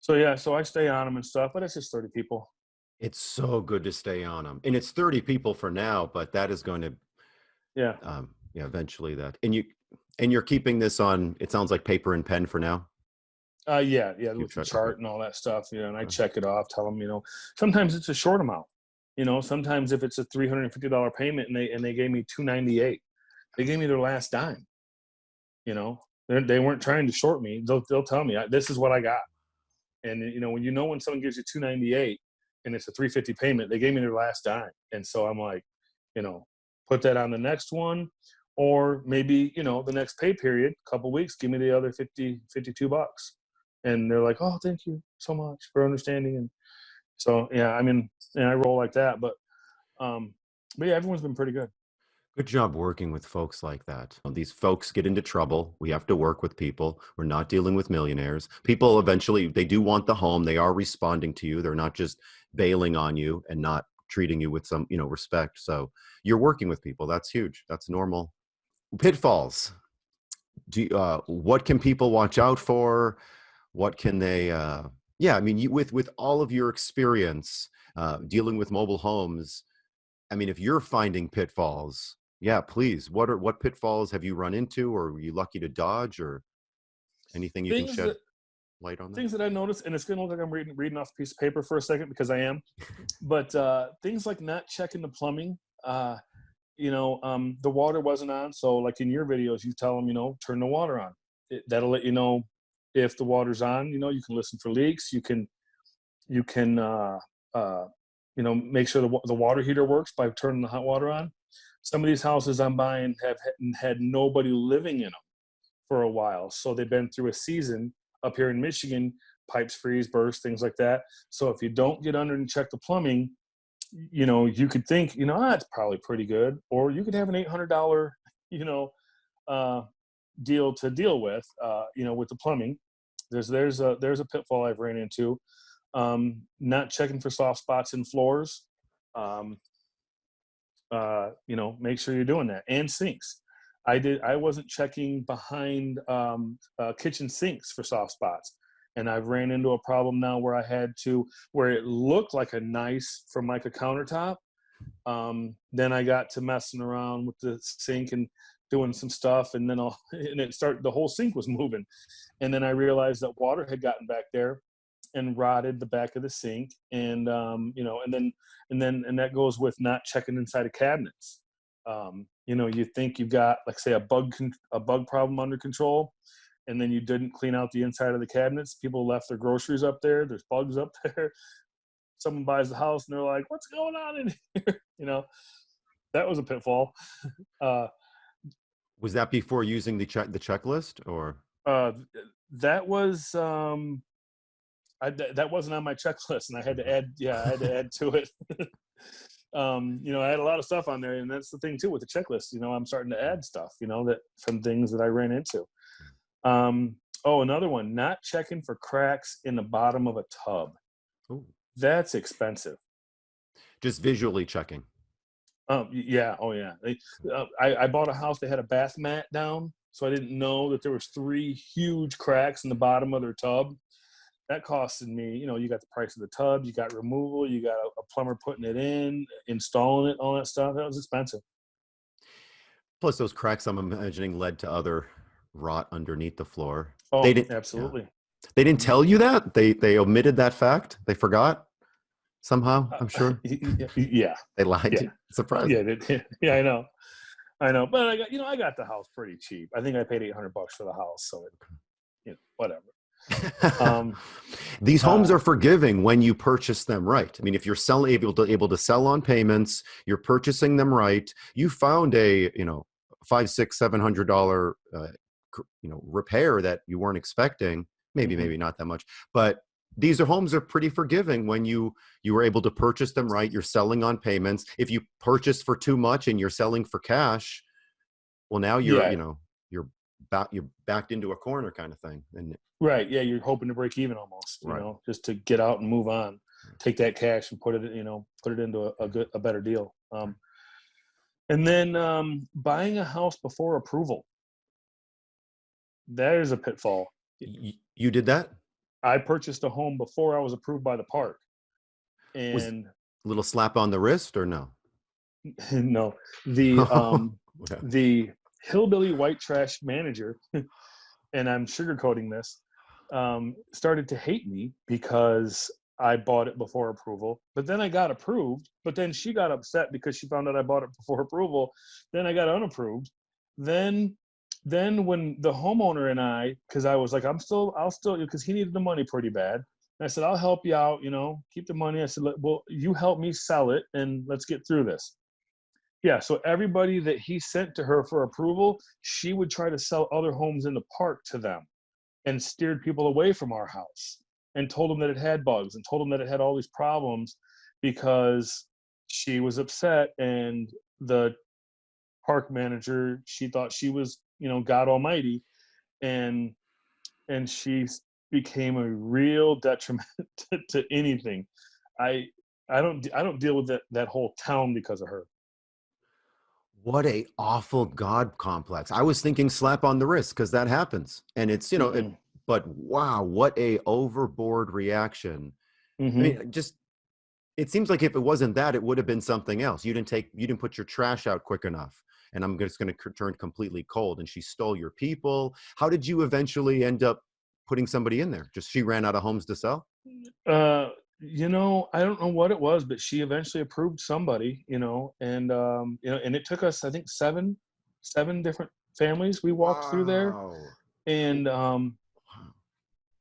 So yeah, so I stay on them and stuff, but it's just 30 people. It's so good to stay on them, and it's 30 people for now, but that is going to, Yeah. Eventually that, and you're keeping this on, it sounds like paper and pen for now. Yeah, with the chart and all that stuff, you know, and I check it off, tell them, you know, sometimes it's a short amount, you know, sometimes if it's a $350 payment and they gave me $298, they gave me their last dime, you know, they weren't trying to short me. They'll tell me, this is what I got. And, you know, when someone gives you $298 and it's a $350 payment, they gave me their last dime. And so I'm like, you know, put that on the next one, or maybe, you know, the next pay period, couple weeks, give me the other $52. And they're like, oh, thank you so much for understanding. And so, yeah, I mean, and I roll like that, but yeah, everyone's been pretty good. Good job working with folks like that. These folks get into trouble. We have to work with people. We're not dealing with millionaires. People eventually, they do want the home. They are responding to you. They're not just bailing on you and not treating you with some, you know, respect. So you're working with people. That's huge. That's normal. Pitfalls. What can people watch out for? What can they, yeah, I mean, with all of your experience dealing with mobile homes, I mean, if you're finding pitfalls, yeah, please. What pitfalls have you run into, or were you lucky to dodge, or anything you can shed light on that? Things that I noticed, and it's going to look like I'm reading off a piece of paper for a second, because I am, but things like not checking the plumbing. You know, the water wasn't on, so like in your videos, you tell them, you know, turn the water on. That'll let you know if the water's on. You know, you can listen for leaks. You can you know, make sure the water heater works by turning the hot water on. Some of these houses I'm buying have had nobody living in them for a while. So they've been through a season. Up here in Michigan, pipes freeze, burst, things like that. So if you don't get under and check the plumbing, you know, you could think, you know, it's probably pretty good. Or you could have an $800, you know, deal to deal with, you know, with the plumbing. There's a pitfall I've ran into. Not checking for soft spots in floors. make sure you're doing that. And sinks. I wasn't checking behind kitchen sinks for soft spots. And I've ran into a problem now where where it looked like a nice Formica countertop. Then I got to messing around with the sink and doing some stuff, and then the whole sink was moving. And then I realized that water had gotten back there and rotted the back of the sink. And, and that goes with not checking inside of cabinets. You think you've got, like, say, a bug problem under control, and then you didn't clean out the inside of the cabinets. People left their groceries up there. There's bugs up there. Someone buys the house and they're like, "What's going on in here?" That was a pitfall. Was that before using the checklist, or? That was that wasn't on my checklist, and I had to add to it. I had a lot of stuff on there, and that's the thing too with the checklist. I'm starting to add stuff, that from things that I ran into. Another one, not checking for cracks in the bottom of a tub. Ooh. That's expensive. Just visually checking. Yeah. Oh, yeah. I bought a house. They had a bath mat down, so I didn't know that there was 3 huge cracks in the bottom of their tub. That costed me, you got the price of the tub, you got removal, you got a plumber putting it in, installing it, all that stuff. That was expensive. Plus, those cracks, I'm imagining, led to other rot underneath the floor. Oh, they didn't, absolutely. Yeah. They didn't tell you that? They omitted that fact? They forgot somehow, I'm sure. Yeah. They lied to you. Surprising. Yeah, I know. But I got the house pretty cheap. I think I paid $800 for the house. So whatever. These homes are forgiving when you purchase them right. I mean, if you're able to sell on payments, you're purchasing them right. You found a $500, $600, $700 repair that you weren't expecting. Maybe not that much, but these homes are pretty forgiving when you were able to purchase them right. You're selling on payments. If you purchase for too much and you're selling for cash, well, now you're backed into a corner kind of thing. And right. Yeah. You're hoping to break even almost, just to get out and move on, take that cash and put it into a better deal. And then buying a house before approval. That is a pitfall. You did that? I purchased a home before I was approved by the park. And was a little slap on the wrist, or no? No. The hillbilly white trash manager, and I'm sugarcoating this, started to hate me because I bought it before approval. But then I got approved. But then she got upset because she found out I bought it before approval. Then I got unapproved. Then when the homeowner and I, because I was like, I'll still, because he needed the money pretty bad. And I said, I'll help you out, keep the money. I said, well, you help me sell it and let's get through this. Yeah. So everybody that he sent to her for approval, she would try to sell other homes in the park to them and steered people away from our house and told them that it had bugs and told them that it had all these problems because she was upset, and the park manager, she thought she was, God Almighty, and she became a real detriment to anything. I don't deal with that whole town because of her. What a awful God complex. I was thinking slap on the wrist because that happens, and it's but wow, what a overboard reaction. I mean, it seems like if it wasn't that, it would have been something else. You didn't put your trash out quick enough, and I'm just going to turn completely cold. And she stole your people. How did you eventually end up putting somebody in there? Just she ran out of homes to sell? I don't know what it was, but she eventually approved somebody, and it took us, I think, seven different families we walked through there. And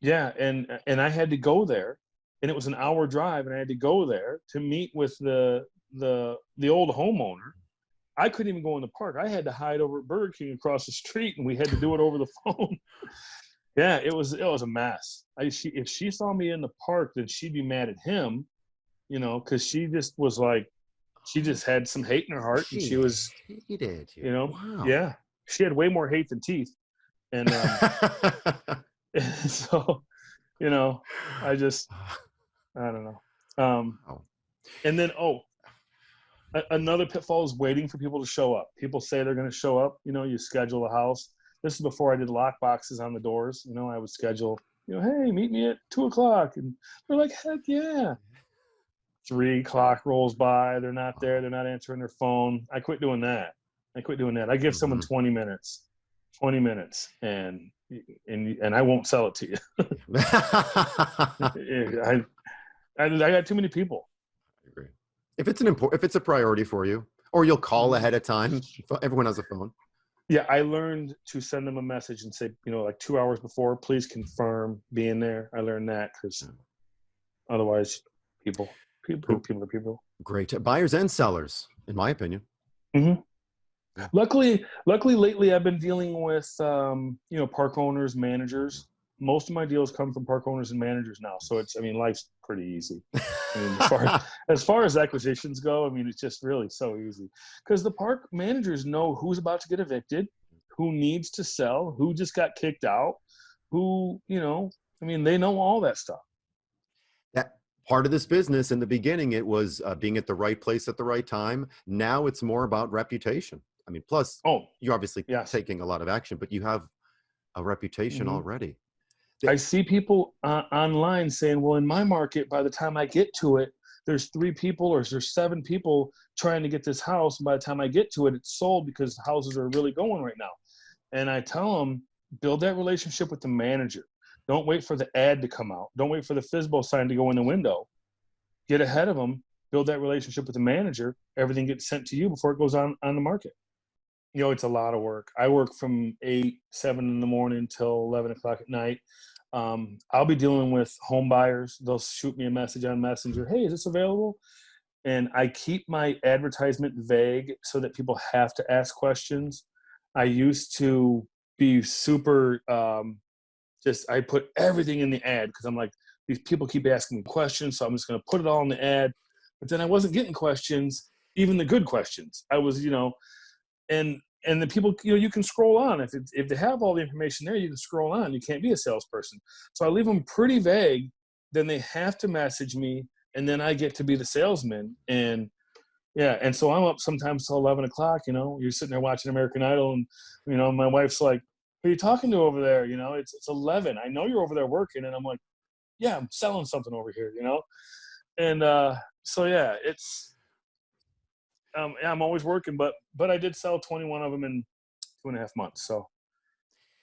yeah, and I had to go there, and it was an hour drive, and I had to go there to meet with the old homeowner. I couldn't even go in the park. I had to hide over at Burger King across the street, and we had to do it over the phone. Yeah, it was a mess. If she saw me in the park, then she'd be mad at him, because she just was like, she just had some hate in her heart, and she was hated you. Wow. Yeah, she had way more hate than teeth, and so, I don't know. And then Another pitfall is waiting for people to show up. People say they're going to show up. You schedule a house. This is before I did lock boxes on the doors. I would schedule, hey, meet me at 2:00. And they're like, heck yeah. 3:00 rolls by. They're not there. They're not answering their phone. I quit doing that. I give someone 20 minutes, and I won't sell it to you. I got too many people. I agree. If it's a priority for you, or you'll call ahead of time, everyone has a phone. Yeah, I learned to send them a message and say, like 2 hours before, please confirm being there. I learned that because otherwise, people are people. Great buyers and sellers, in my opinion. Mm-hmm. Luckily, lately I've been dealing with, park owners, managers. Most of my deals come from park owners and managers now. So life's pretty easy. As far as acquisitions go, it's just really so easy because the park managers know who's about to get evicted, who needs to sell, who just got kicked out, who, they know all that stuff. That part of this business in the beginning, it was being at the right place at the right time. Now it's more about reputation. Plus, you're obviously taking a lot of action, but you have a reputation already. I see people online saying, well, in my market, by the time I get to it, there's 3 people or there's 7 people trying to get this house. And by the time I get to it, it's sold because houses are really going right now. And I tell them, build that relationship with the manager. Don't wait for the ad to come out. Don't wait for the FSBO sign to go in the window. Get ahead of them, build that relationship with the manager. Everything gets sent to you before it goes on the market. It's a lot of work. I work from 7 in the morning till 11 o'clock at night. I'll be dealing with home buyers. They'll shoot me a message on Messenger. Hey, is this available? And I keep my advertisement vague so that people have to ask questions. I used to be super, I put everything in the ad because I'm like, these people keep asking me questions. So I'm just going to put it all in the ad. But then I wasn't getting questions, even the good questions. I was, and the people, you can scroll on. If they have all the information there, you can scroll on. You can't be a salesperson. So I leave them pretty vague. Then they have to message me, and then I get to be the salesman. And so I'm up sometimes till 11 o'clock. You're sitting there watching American Idol, and my wife's like, "Who are you talking to over there?" It's 11. I know you're over there working, and I'm like, "Yeah, I'm selling something over here." And it's. I'm always working, but I did sell 21 of them in 2.5 months. So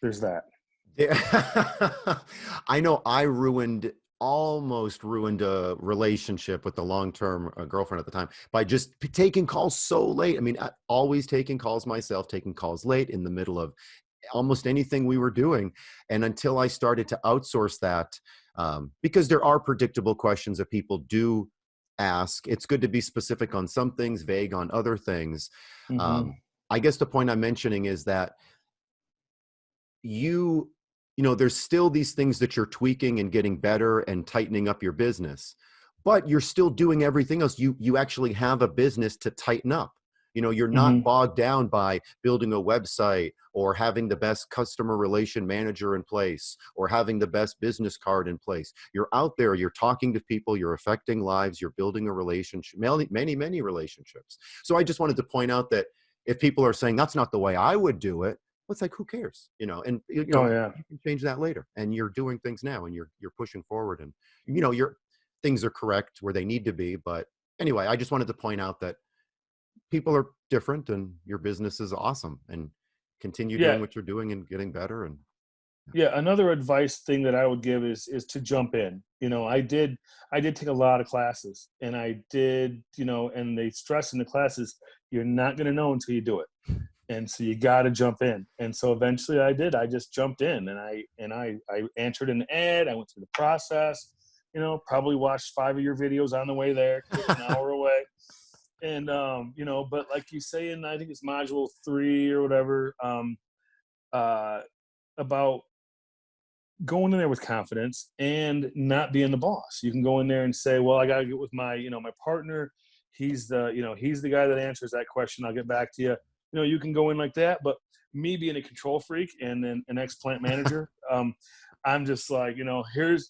there's that. Yeah. I know I almost ruined a relationship with a long-term girlfriend at the time by just taking calls so late. Always taking calls myself, taking calls late in the middle of almost anything we were doing. And until I started to outsource that, because there are predictable questions that people do ask. It's good to be specific on some things, vague on other things. I guess the point I'm mentioning is that there's still these things that you're tweaking and getting better and tightening up your business, but you're still doing everything else. You actually have a business to tighten up. You're not bogged down by building a website or having the best customer relation manager in place or having the best business card in place. You're out there, you're talking to people, you're affecting lives, you're building a relationship, many relationships. So I just wanted to point out that if people are saying that's not the way I would do it, well, it's like, who cares? You can change that later, and you're doing things now and you're pushing forward, and your things are correct where they need to be. But anyway, I just wanted to point out that people are different and your business is awesome, and continue doing what you're doing and getting better. And another advice thing that I would give is to jump in. I did take a lot of classes, and I did, and they stress in the classes, you're not going to know until you do it. And so you got to jump in. And so eventually I did. I just jumped in, and I answered an ad. I went through the process, probably watched 5 of your videos on the way there, 'cause it was an hour away. And, but like you say, in, I think it's module 3 or whatever, about going in there with confidence and not being the boss. You can go in there and say, well, I got to get with my, my partner. He's the guy that answers that question. I'll get back to you. You can go in like that, but me being a control freak and then an ex-plant manager, I'm just like, here's,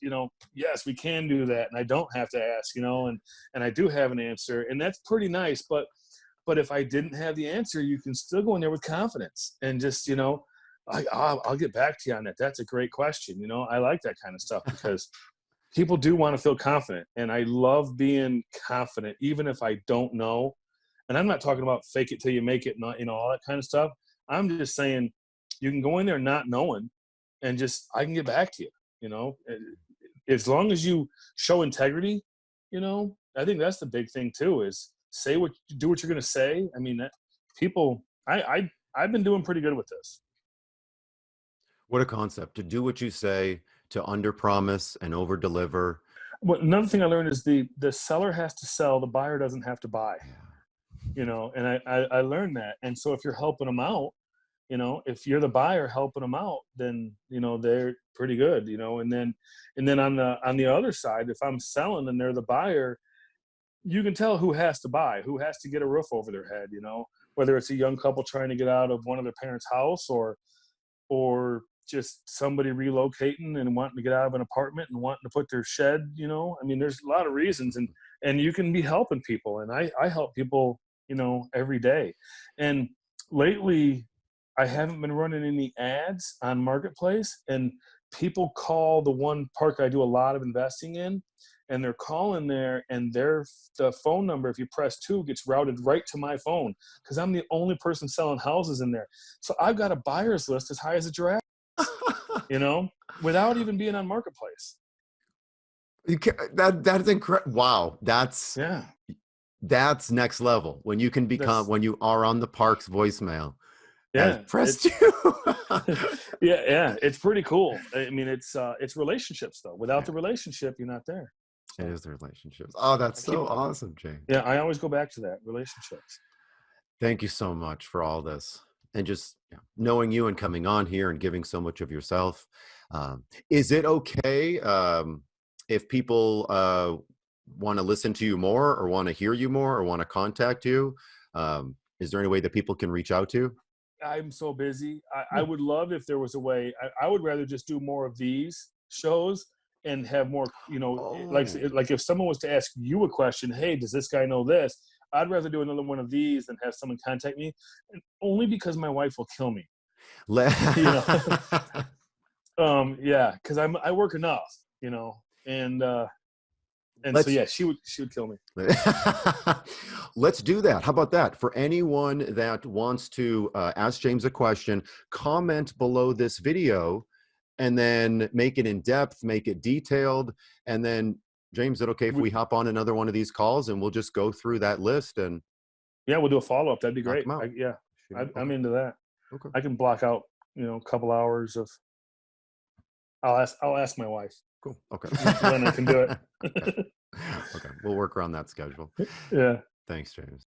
yes, we can do that. And I don't have to ask, and I do have an answer, and that's pretty nice. But But if I didn't have the answer, you can still go in there with confidence and just, I'll get back to you on that. That's a great question. I like that kind of stuff because people do want to feel confident. And I love being confident, even if I don't know. And I'm not talking about fake it till you make it, not, all that kind of stuff. I'm just saying you can go in there not knowing and I can get back to you, as long as you show integrity, I think that's the big thing too, is do what you're going to say. I mean, I've been doing pretty good with this. What a concept, to do what you say, to under promise and over deliver. Well, another thing I learned is the seller has to sell, the buyer doesn't have to buy, and I learned that. And so if you're helping them out, if you're the buyer helping them out, then, they're pretty good, and then on the other side, if I'm selling and they're the buyer, you can tell who has to buy, who has to get a roof over their head, whether it's a young couple trying to get out of one of their parents' house or just somebody relocating and wanting to get out of an apartment and wanting to put their shed, I mean, there's a lot of reasons, and you can be helping people. And I help people, every day. And lately I haven't been running any ads on Marketplace, and people call the one park I do a lot of investing in, and they're calling there, and the phone number, if you press 2, gets routed right to my phone because I'm the only person selling houses in there. So I've got a buyer's list as high as a giraffe, without even being on Marketplace. That's incredible. Wow. That's next level when you can when you are on the park's voicemail. Yeah. Press 2. Yeah. It's pretty cool. I mean, it's relationships though. Without the relationship, you're not there. So, it is the relationships. Oh, that's so awesome, James. Yeah. I always go back to that, relationships. Thank you so much for all this. And just knowing you and coming on here and giving so much of yourself. Is it okay if people want to listen to you more or want to hear you more or want to contact you? Is there any way that people can reach out to you? I'm so busy. I would love if there was a way. I would rather just do more of these shows and have more, like if someone was to ask you a question, hey, does this guy know this? I'd rather do another one of these than have someone contact me, and only because my wife will kill me. Yeah, because I work enough, and so yeah, she would kill me. Let's do that. How about that? For anyone that wants to ask James a question, comment below this video, and then make it in depth, make it detailed, and then. James, is it okay if we hop on another one of these calls and we'll just go through that list and yeah, we'll do a follow-up. That'd be great. I'm into that. Okay. I can block out, a couple hours of. I'll ask my wife. Cool. Okay. When I can do it. Okay. We'll work around that schedule. Yeah. Thanks, James.